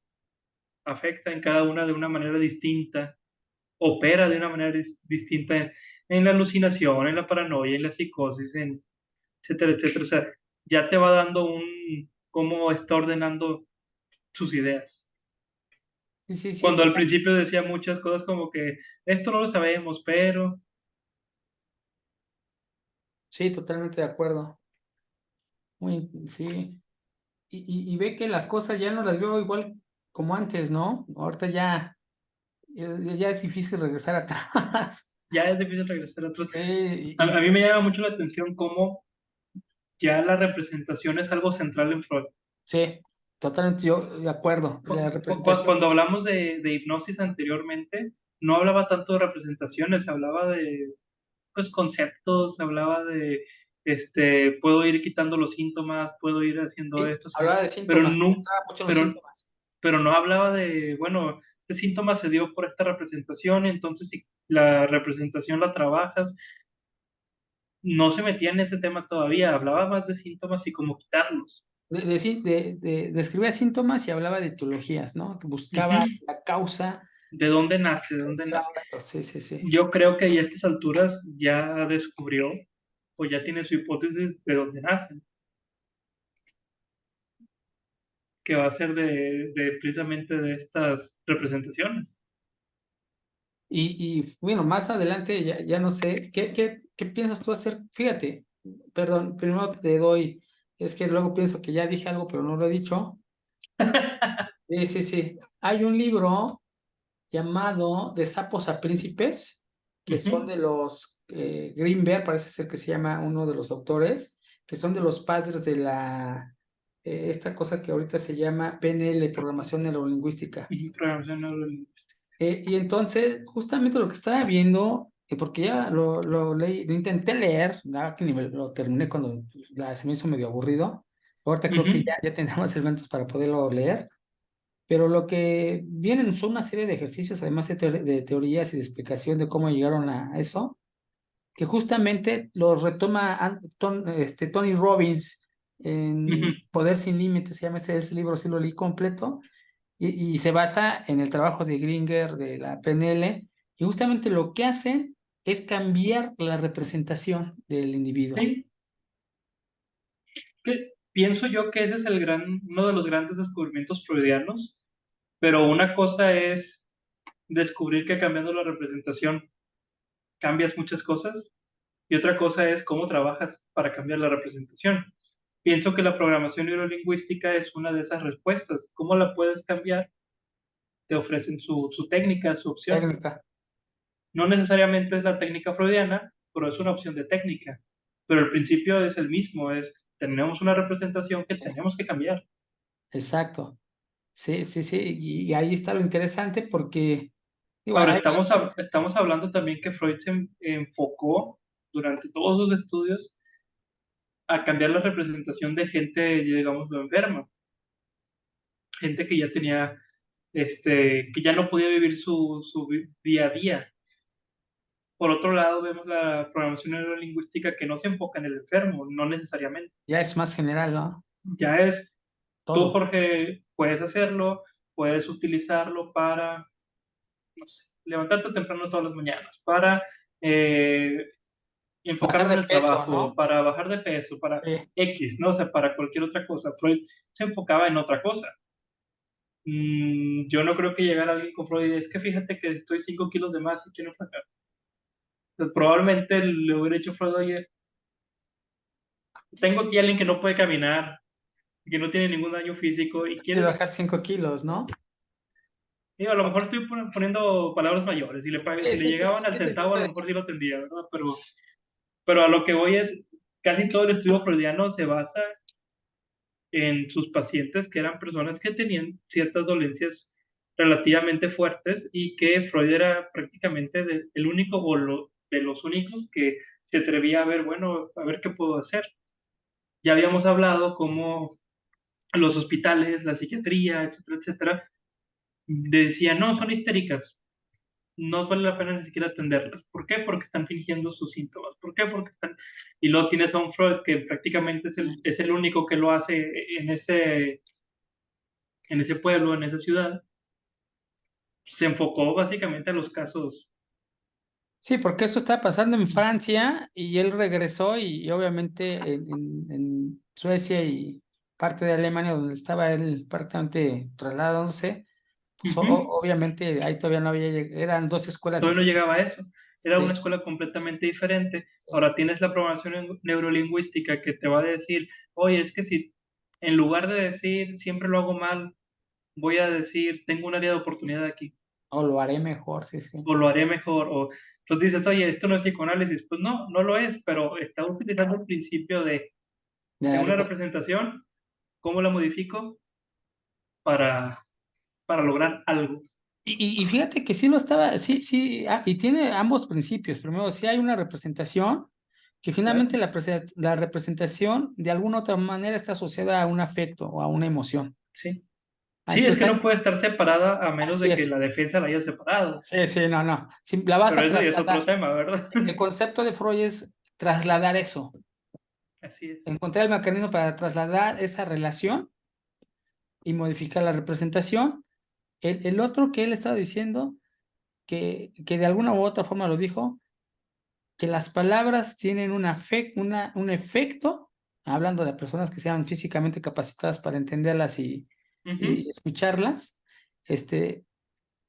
afecta en cada una de una manera distinta, opera de una manera distinta en la alucinación, en la paranoia, en la psicosis, etcétera, etcétera. O sea, ya te va dando cómo está ordenando sus ideas. Sí, sí, sí, Cuando al principio decía muchas cosas como que esto no lo sabemos, pero sí, totalmente de acuerdo. Muy, sí. Y ve que las cosas ya no las veo igual como antes, ¿no? Ahorita ya es difícil regresar atrás. ya es difícil regresar atrás. A Y mí me llama mucho la atención cómo ya la representación es algo central en Freud. sí, totalmente yo de acuerdo. La representación. Cuando hablamos de hipnosis anteriormente, no hablaba tanto de representaciones, hablaba de pues, conceptos, hablaba de, puedo ir quitando los síntomas, puedo ir haciendo Sí, esto, hablaba de pero síntomas, se no, centraba mucho en los pero, síntomas. pero no hablaba de, bueno, este síntoma se dio por esta representación, entonces si la representación la trabajas, no se metía en ese tema todavía, hablaba más de síntomas y cómo quitarlos. Describía síntomas y hablaba de etiologías, ¿no? Que buscaba Ujú. la causa. ¿De dónde nace? ¿De dónde nace? Exacto, sí, sí, sí. Yo creo que ya a estas alturas ya descubrió o ya tiene su hipótesis de dónde nacen, que va a ser de precisamente de estas representaciones. Y bueno, más adelante ya no sé, ¿qué piensas tú hacer? Fíjate, perdón, primero te doy, es que luego pienso que ya dije algo, pero no lo he dicho. Sí, sí, sí. Hay un libro llamado De sapos a príncipes, que son Ujú, de los Greenberg, parece ser que se llama uno de los autores, que son de los padres de esta cosa que ahorita se llama PNL, Programación Neurolingüística. ujú, programación neurolingüística. Y entonces, justamente lo que estaba viendo, porque ya lo leí, lo intenté leer, nada que ni lo terminé cuando se me hizo medio aburrido. Ahorita creo que Ujú, ya tendremos elementos para poderlo leer, pero lo que vienen son una serie de ejercicios, además de teorías y de explicación de cómo llegaron a eso, que justamente lo retoma Tony Robbins ujú. en Poder sin Límites, se llama ese libro, sí lo leí completo y se basa en el trabajo de Gringer, de la PNL, y justamente lo que hacen es cambiar la representación del individuo. Sí, pienso yo que ese es uno de los grandes descubrimientos freudianos, pero una cosa es descubrir que cambiando la representación cambias muchas cosas y otra cosa es cómo trabajas para cambiar la representación. Pienso que la programación neurolingüística es una de esas respuestas. ¿Cómo la puedes cambiar? Te ofrecen su técnica, su opción. Técnica. No necesariamente es la técnica freudiana, pero es una opción de técnica. Pero el principio es el mismo, tenemos una representación que Sí, tenemos que cambiar. exacto. Sí, sí, sí. Y ahí está lo interesante porque, digo, Ahora, estamos hablando también que Freud se enfocó durante todos sus estudios a cambiar la representación de gente, digamos, enferma, gente que ya tenía, que ya no podía vivir su día a día. Por otro lado, vemos la programación neurolingüística que no se enfoca en el enfermo, no necesariamente. ya es más general, ¿no? Ya tú, Todos. Jorge, puedes hacerlo, puedes utilizarlo para, no sé, levantarte temprano todas las mañanas, para eh, Bajar enfocarme de en el peso, trabajo, ¿no? para bajar de peso, para Sí, X, ¿no? O sea, para cualquier otra cosa. Freud se enfocaba en otra cosa. Yo no creo que llegara alguien con Freud y es que fíjate que estoy 5 kilos de más y quiero enflacar. Probablemente le hubiera dicho Freud, oye, tengo aquí a alguien que no puede caminar, que no tiene ningún daño físico y Quiero quieres, bajar 5 kilos, ¿no? digo, a lo mejor estoy poniendo palabras mayores, Sí, si le sí, sí, llegaban al sí, te centavo a lo entiendo. mejor sí lo tendría, ¿verdad? Pero a lo que voy es, casi todo el estudio freudiano se basa en sus pacientes que eran personas que tenían ciertas dolencias relativamente fuertes y que Freud era prácticamente el único de los únicos que se atrevía a ver, bueno, a ver qué puedo hacer. Ya habíamos hablado cómo los hospitales, la psiquiatría, etcétera, etcétera, decían, no, son histéricas, no vale la pena ni siquiera atenderlas. ¿Por qué? Porque están fingiendo sus síntomas. ¿Por qué? Porque están... Y luego tienes a un Freud que prácticamente es el único que lo hace en ese pueblo, en esa ciudad. Se enfocó básicamente a los casos. Sí, porque eso está pasando en Francia y él regresó y obviamente en Suecia y parte de Alemania donde estaba él prácticamente trasladándose, pues Ujú. obviamente ahí todavía no había, eran dos escuelas Todavía no llegaba a diferentes. eso. Era una Sí, escuela completamente diferente. sí. Ahora tienes la programación neurolingüística que te va a decir, oye, es que si en lugar de decir siempre lo hago mal, voy a decir tengo un área de oportunidad aquí, O lo haré mejor, sí, sí. o lo haré mejor, o entonces dices, oye, esto no es psicoanálisis. Pues no, no lo es, pero está utilizando el principio de, De tengo la una representación, ¿cómo la modifico para, para lograr algo? y fíjate que sí lo estaba, sí, sí, y tiene ambos principios. Primero, sí hay una representación, que Claro. finalmente la representación de alguna otra manera está asociada a un afecto o a una emoción. Sí. Ah, Sí, es que entonces, no puede estar separada a menos así de que es. la defensa la haya separado. Sí, sí, no, no. Sí, la vas Pero a eso ya es otro trasladar. tema, ¿verdad? El concepto de Freud es trasladar eso, Así es. encontrar el mecanismo para trasladar esa relación y modificar la representación. El otro que él estaba diciendo, que de alguna u otra forma lo dijo, que las palabras tienen un efecto, hablando de personas que sean físicamente capacitadas para entenderlas y Ujú. escucharlas, este,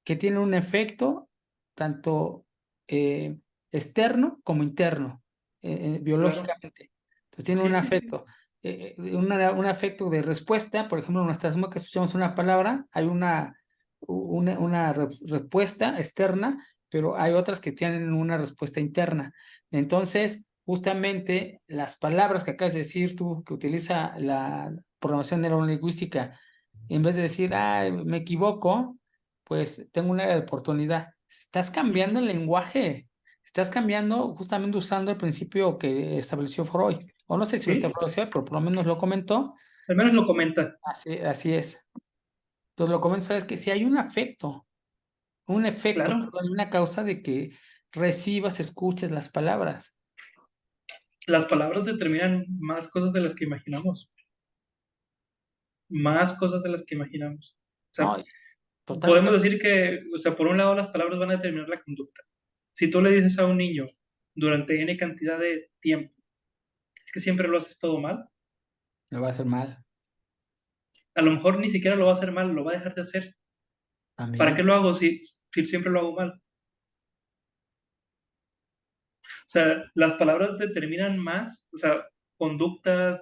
que tienen un efecto tanto eh, externo como interno, Claro. biológicamente. Entonces tienen Sí, un sí, sí. afecto, un afecto de respuesta. Por ejemplo, en nuestras que escuchamos una palabra, hay una respuesta externa, pero hay otras que tienen una respuesta interna. Entonces, justamente las palabras que acabas de decir tú, que utiliza la programación neurolingüística, en vez de decir, ah, me equivoco, pues tengo un área de oportunidad. Estás cambiando Ujú. el lenguaje, estás cambiando justamente usando el principio que estableció Freud. O no sé si lo Sí, estableció, pero por lo menos lo comentó. al menos lo comenta. Así es. Entonces lo comenta, es que si hay un efecto, Claro. perdón, una causa de que recibas, escuches las palabras. Las palabras determinan más cosas de las que imaginamos. Más cosas de las que imaginamos. O sea, No, totalmente. podemos decir que, o sea, por un lado las palabras van a determinar la conducta. Si tú le dices a un niño durante N cantidad de tiempo, es que siempre lo haces todo mal, Me va a hacer mal a lo mejor ni siquiera lo va a hacer mal, lo va a dejar de hacer. ¿Para qué también. lo hago si siempre lo hago mal? O sea, las palabras determinan más, o sea, conductas,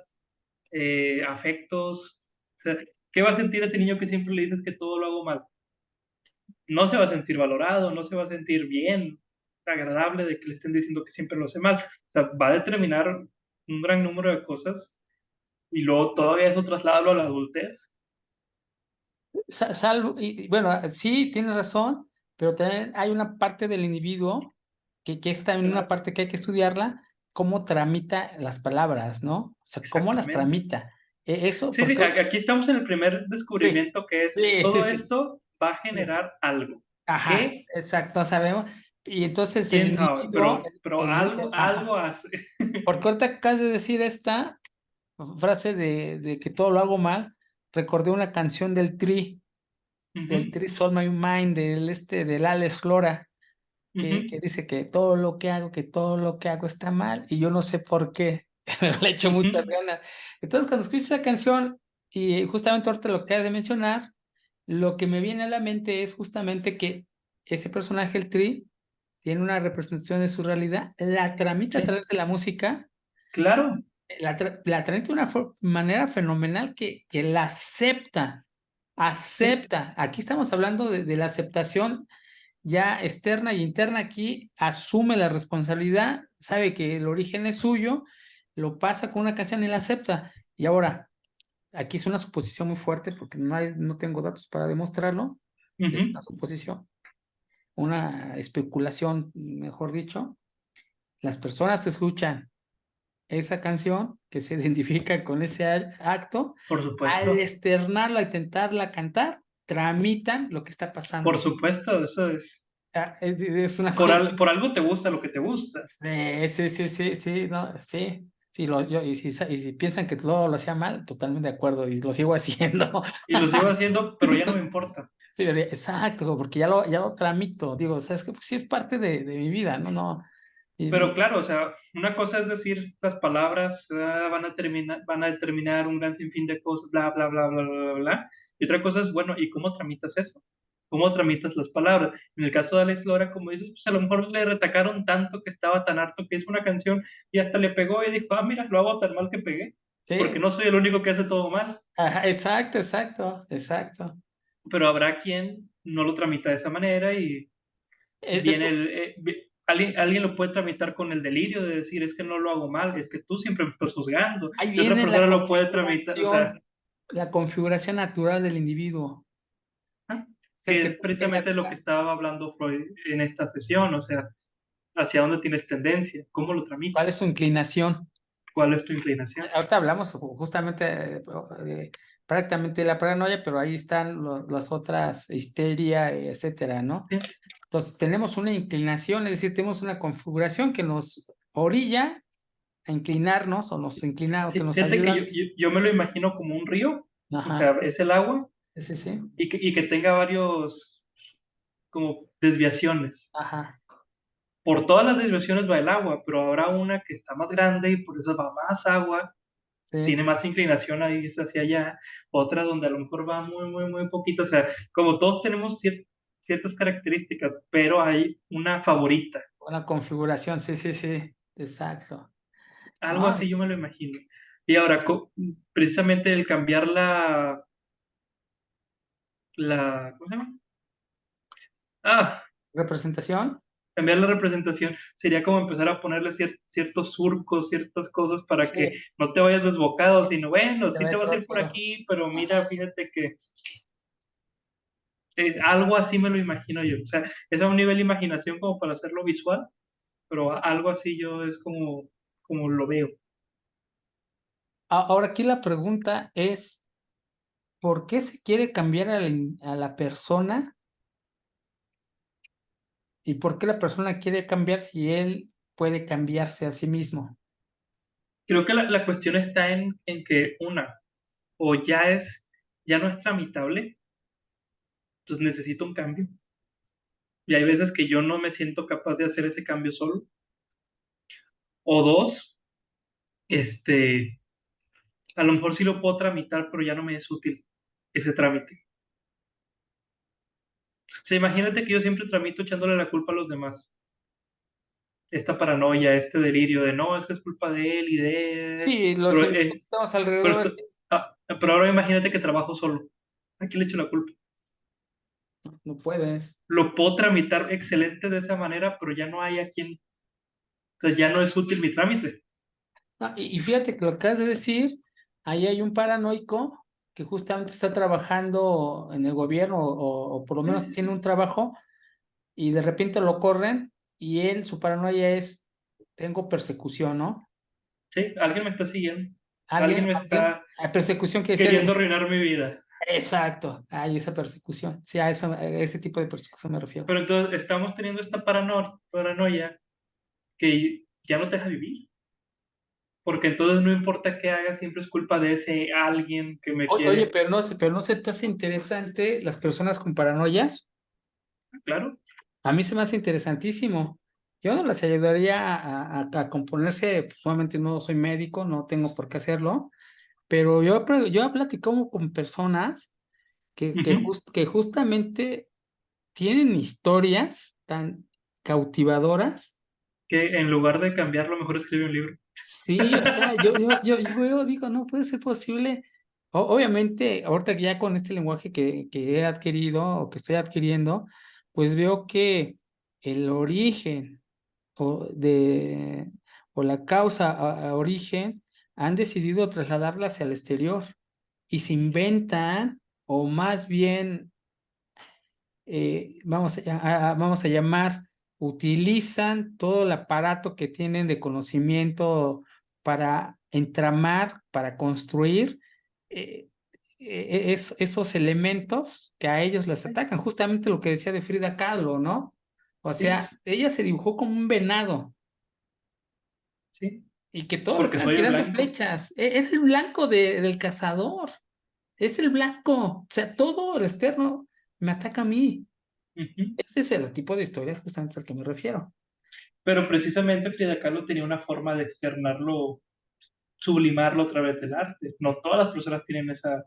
afectos. O sea, ¿qué va a sentir ese niño que siempre le dices que todo lo hago mal? No se va a sentir valorado, no se va a sentir bien, agradable de que le estén diciendo que siempre lo hace mal. O sea, va a determinar un gran número de cosas y luego todavía eso trasladarlo a la adultez. Salvo, y bueno, sí, tienes razón, pero también hay una parte del individuo que es también una Claro, parte que hay que estudiarla, cómo tramita las palabras, ¿no? O sea, cómo las exactamente. tramita. Eso, Sí, sí, porque aquí estamos en el primer sí, descubrimiento que es sí, sí, todo sí, esto va a sí. generar algo. Ajá, ¿Qué? exacto, sabemos. Y entonces el ¿Quién sabe? individuo, Pero algo, algo ajá, hace. porque ahorita acabas de decir esta frase de que todo lo hago mal, recordé una canción del Ujú, Tri Sol My Mind, del Alex Flora, que ujú, dice que todo lo que hago está mal y yo no sé por qué, pero le echo muchas ujú. ganas. Entonces, cuando escucho esa canción y justamente ahorita lo que has de mencionar, lo que me viene a la mente es justamente que ese personaje, el Tri, tiene una representación de su realidad, la tramita a Sí, través de la música, claro, la tramita de una manera fenomenal que la acepta, sí, acepta. Aquí estamos hablando de la aceptación ya externa y interna. Aquí asume la responsabilidad, sabe que el origen es suyo, lo pasa con una canción y la acepta. Y ahora, aquí es una suposición muy fuerte porque no tengo datos para demostrarlo, es una ujú, suposición, una especulación, mejor dicho. Las personas que escuchan esa canción, que se identifica con ese acto, por al supuesto, externarla, a intentarla cantar, tramitan lo que está por pasando. supuesto, eso es, Es una cosa. por algo te gusta lo que te gusta, Sí, no, sí, sí, y si piensan que todo lo hacía mal, totalmente de acuerdo, y lo sigo haciendo. y lo sigo haciendo, pero ya no me importa. Sí, exacto, porque ya lo tramito, digo, sabes que pues sí es parte de mi vida, no, no. Pero Y, claro, o sea, una cosa es decir las palabras van a determinar un gran sinfín de cosas, bla, bla, bla, bla, bla, bla, bla. Y otra cosa es, bueno, ¿y cómo tramitas eso? ¿Cómo tramitas las palabras? En el caso de Alex Lora, como dices, pues a lo mejor le retacaron tanto que estaba tan harto que hizo una canción y hasta le pegó y dijo, ah, mira, lo hago tan mal que pegué, porque sí, no soy el único que hace todo mal. ajá, exacto. Pero habrá quien no lo tramita de esa manera y Es viene que alguien lo puede tramitar con el delirio de decir, es que no lo hago mal, es que tú siempre me estás juzgando. ahí Y otra viene persona lo puede tramitar, o sea, la configuración natural del individuo, ¿ah? es el Que que es tú precisamente tengas, lo que estaba hablando Freud en esta sesión, o sea, hacia dónde tienes tendencia, cómo lo cuál es tramitas, su inclinación. cuál es tu inclinación. Ahorita hablamos justamente prácticamente de la paranoia, pero ahí están las otras, histeria, etcétera, ¿no? Sí. Entonces, tenemos una inclinación, es decir, tenemos una configuración que nos orilla a inclinarnos o nos inclina o que nos Fíjate que ayuda. yo me lo imagino como un río, o Ajá, sea, es el agua sí, y que tenga varios como desviaciones. ajá, Por todas las desviaciones va el agua, pero habrá una que está más grande y por eso va más agua, sí. tiene más inclinación ahí hacia allá, otra donde a lo mejor va muy poquito, o sea, como todos tenemos ciertas características, pero hay una favorita, Una configuración, sí, exacto. algo No, así yo me lo imagino. Y ahora, precisamente el cambiar ¿cómo se llama? Ah, representación. cambiar la representación sería como empezar a ponerle ciertos surcos, ciertas cosas para que Sí, no te vayas desbocado, sino bueno, te sí te ves vas a ir por otro. aquí, pero mira, fíjate que algo así me lo imagino yo. O sea, es a un nivel de imaginación como para hacerlo visual, pero algo así yo es como lo veo. Ahora aquí la pregunta es, ¿por qué se quiere cambiar a la persona? ¿Y por qué la persona quiere cambiar si él puede cambiarse a sí mismo? Creo que la cuestión está en que o ya no es tramitable, entonces necesito un cambio. Y hay veces que yo no me siento capaz de hacer ese cambio solo. O dos, este, a lo mejor sí lo puedo tramitar, pero ya no me es útil ese trámite. O sea, imagínate que yo siempre tramito echándole la culpa a los demás. Esta paranoia, este delirio de no, es que es culpa de él y de... Sí, Pero, los que estamos pero, alrededor, pero ahora imagínate que trabajo solo. ¿A quién le echo la culpa? no puedes. Lo puedo tramitar excelente de esa manera, pero ya no hay a quien... O sea, ya no es útil mi trámite. Y fíjate que lo que has de decir, ahí hay un paranoico que justamente está trabajando en el gobierno o por lo Sí, menos sí, tiene sí, un sí. trabajo y de repente lo corren y él, su paranoia es, tengo persecución, ¿no? Sí, alguien me está siguiendo. Alguien me Alguien, está persecución quiere queriendo decir, arruinar mi vida. exacto, hay esa persecución, sí, a ese tipo de persecución me refiero. Pero entonces estamos teniendo esta paranoia que ya no te deja vivir. Porque entonces no importa qué haga, siempre es culpa de ese alguien que me Oye, quiere. pero no se te hace interesante las personas con paranoias. Claro, A mí se me hace interesantísimo. Yo no les ayudaría a componerse, pues, obviamente no soy médico, no tengo por qué hacerlo, pero yo he platicado con personas Ujú. que justamente tienen historias tan cautivadoras. Que en lugar de cambiarlo, mejor escribe un libro. Sí, o sea, yo veo, digo, no puede ser posible. Obviamente, ahorita que ya con este lenguaje que he adquirido o que estoy adquiriendo, pues veo que el origen o de o la causa a origen han decidido trasladarla hacia el exterior y se inventan, o más bien vamos a llamar, utilizan todo el aparato que tienen de conocimiento para entramar, para construir eh, esos elementos que a ellos les atacan. Justamente lo que decía de Frida Kahlo, ¿no? O Sí, sea, ella se dibujó como un venado sí, y que todos le porque estaban soy el tirando blanco. flechas. Era el blanco del cazador, es el blanco. O sea, todo el externo me ataca a mí. Ujú. Ese es el tipo de historias justamente al que me refiero. Pero precisamente Frida Kahlo tenía una forma de externarlo, sublimarlo a través del arte. No todas las personas tienen esa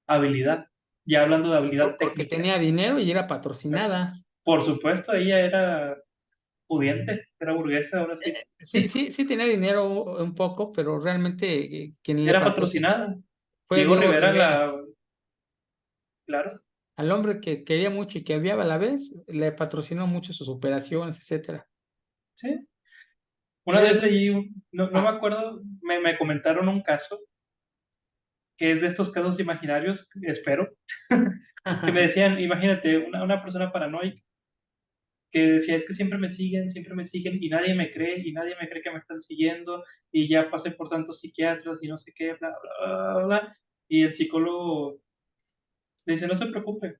habilidad. Ya hablando de habilidad Porque técnica, tenía dinero y era patrocinada. por supuesto, ella era pudiente, era burguesa, ahora sí. Sí, sí, sí tenía dinero un poco, pero realmente quien le Era patrocinó patrocinada. fue Diego Diego Rivera, Rivera. claro. Al hombre que quería mucho y que odiaba a la vez, le patrocinó mucho sus operaciones, etcétera. Sí. Y Una es, vez leí, no me ah, acuerdo, me comentaron un caso que es de estos casos imaginarios, espero, que me decían, imagínate, una persona paranoica que decía, es que siempre me siguen y nadie me cree y nadie me cree que me están siguiendo y ya pasé por tantos psiquiatras y no sé qué, bla, bla, bla, bla. Y el psicólogo le dice, no se preocupe,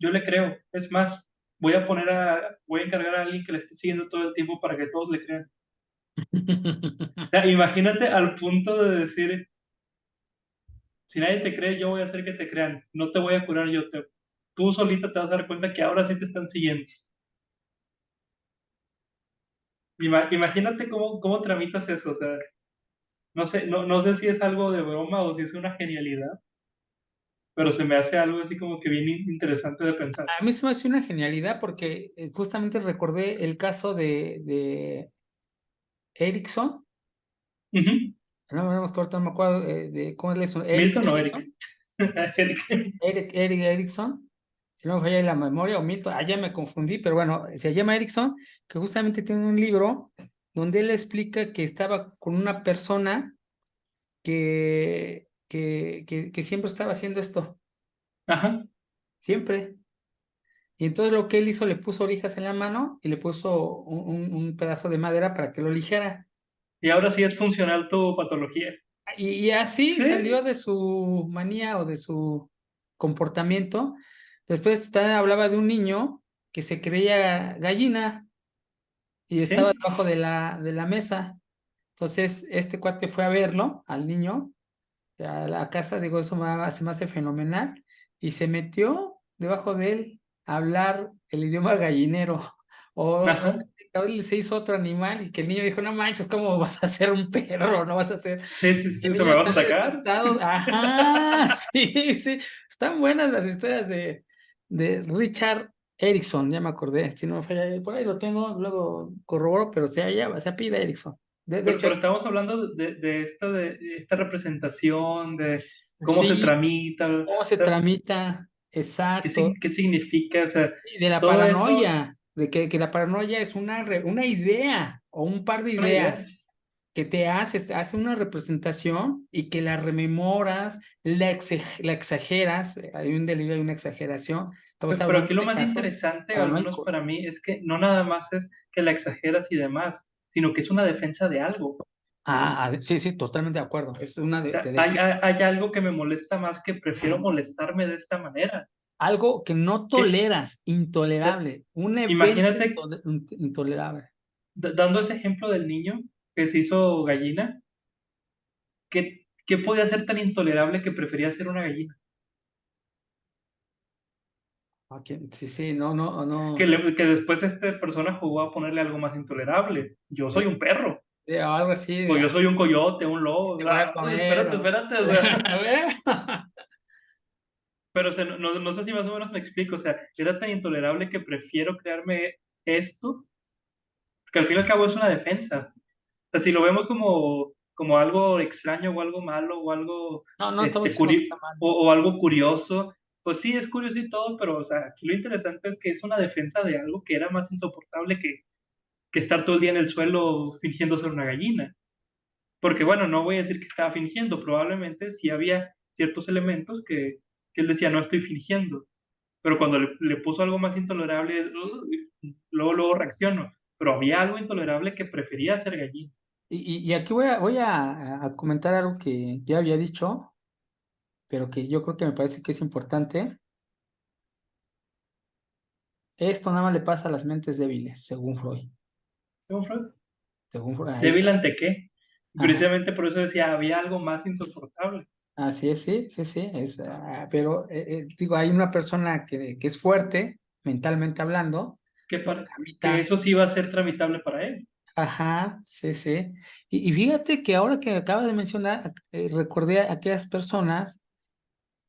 yo le creo. Es más, voy a encargar a alguien que le esté siguiendo todo el tiempo para que todos le crean. O sea, imagínate al punto de decir, si nadie te cree, yo voy a hacer que te crean. No te voy a curar, tú solita te vas a dar cuenta que ahora sí te están siguiendo. Imagínate cómo tramitas eso, o sea, no sé, no sé si es algo de broma o si es una genialidad, pero se me hace algo así como que bien interesante de pensar. A mí se me hace una genialidad porque justamente recordé el caso de Erickson. Ujú. No me acuerdo de cómo es Eric Milton o Eric. Erickson. Eric Erickson, si no me falla la memoria, o Milton, ya me confundí, pero bueno, se llama Erickson, que justamente tiene un libro donde él explica que estaba con una persona que siempre estaba haciendo esto, Ajá. siempre. Y entonces lo que él hizo, le puso orijas en la mano y le puso un pedazo de madera para que lo lijara. Y ahora sí es funcional tu patología. Y así Sí, salió de su manía o de su comportamiento. Después también hablaba de un niño que se creía gallina y estaba sí. debajo de la mesa. Entonces, este cuate fue a verlo, al niño, a la casa, digo, se me hace fenomenal, y se metió debajo de él a hablar el idioma gallinero. O Ajá. él se hizo otro animal y que el niño dijo, no manches, ¿cómo vas a ser un perro? No vas a ser... Sí, sí, El sí, se me niño vas a sale atacar. asustado. Ajá, sí, sí. Están buenas las historias de Richard Erickson, ya me acordé. Si no me falla, por ahí lo tengo, luego corroboro, pero se apellida Erickson. De hecho, Pero estamos hablando de esta representación, de cómo se sí, tramita, o cómo se sea, tramita, exacto. qué significa, o sea, Y de la todo eso, paranoia, de que la paranoia es una idea o un par de una idea. ideas que te hace una representación y que la rememoras, la exageras, hay un delirio, hay una exageración. Estamos Pero hablando aquí lo de más casos interesante, al menos paranoicos. para mí, es que no nada más es que la exageras y demás, sino que es una defensa de algo. O Sí, sí, totalmente de acuerdo. Es te sea, defiende. hay algo que me molesta más que prefiero molestarme de esta manera. Algo que no Que, toleras, o sea, intolerable, un evento imagínate, intolerable. dando ese ejemplo del niño que se hizo gallina, ¿qué podía ser tan intolerable que prefería ser una gallina? Sí, sí, no, no, Que, no. que después esta persona jugó a ponerle algo más intolerable. Yo soy un perro, Algo así o de, yo soy un coyote, un lobo. te voy a Ah, comer. espérate, espérate, o sea, A ver. Pero, o sea, no sé si más o menos me explico, o sea, era tan intolerable que prefiero crearme esto, que al fin y al cabo es una defensa. O sea, si lo vemos como algo extraño o algo malo o algo, No, no estamos diciendo que sea malo. o algo curioso, pues sí, es curioso y todo, pero, o sea, aquí lo interesante es que es una defensa de algo que era más insoportable que estar todo el día en el suelo fingiendo ser una gallina. Porque, bueno, no voy a decir que estaba fingiendo, probablemente sí había ciertos elementos que él decía, no estoy fingiendo, pero cuando le puso algo más intolerable, luego reacciono, pero había algo intolerable que prefería ser gallina. Y aquí voy a comentar algo que ya había dicho, pero que yo creo que me parece que es importante. Esto nada más le pasa a las mentes débiles, según Freud. ¿Cómo fue? Según Freud, ahí ¿Débil está. ante qué? Ajá. Precisamente por eso decía, había algo más insoportable. Así es, sí, sí, sí. Pero digo, hay una persona que es fuerte, mentalmente hablando, Que, lo que tramita. eso sí va a ser tramitable para él. Ajá, sí, sí. Y fíjate que ahora que acabas de mencionar, recordé a aquellas personas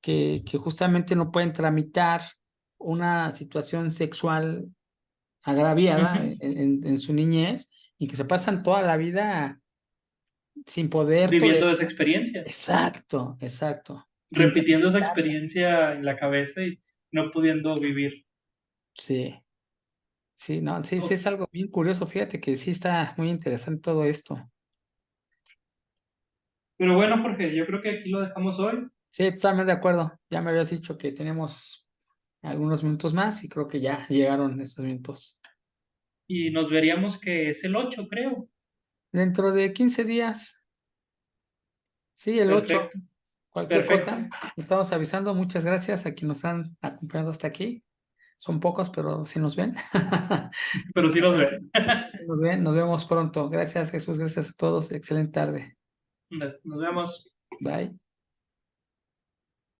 que justamente no pueden tramitar una situación sexual agraviada Ujú. en su niñez y que se pasan toda la vida sin poder Viviendo tolerar. esa experiencia, Exacto, exacto. Sin repitiendo esa tramitar. experiencia en la cabeza y no pudiendo vivir. Sí, sí, no, sí, sí Oh, es algo bien curioso. Fíjate que sí está muy interesante todo esto. pero bueno, Jorge, yo creo que aquí lo dejamos hoy Sí, totalmente de acuerdo. Ya me habías dicho que tenemos algunos minutos más y creo que ya llegaron esos minutos. y nos veríamos que es el 8 creo. Dentro de 15 días, sí, el 8. Perfecto, Cualquier perfecto. cosa, estamos avisando. Muchas gracias a quienes nos han acompañado hasta aquí. Son pocos, pero sí nos ven. Pero sí los ve. Nos ven, nos vemos pronto. Gracias, Jesús. Gracias a todos. Excelente tarde. Nos vemos. Bye.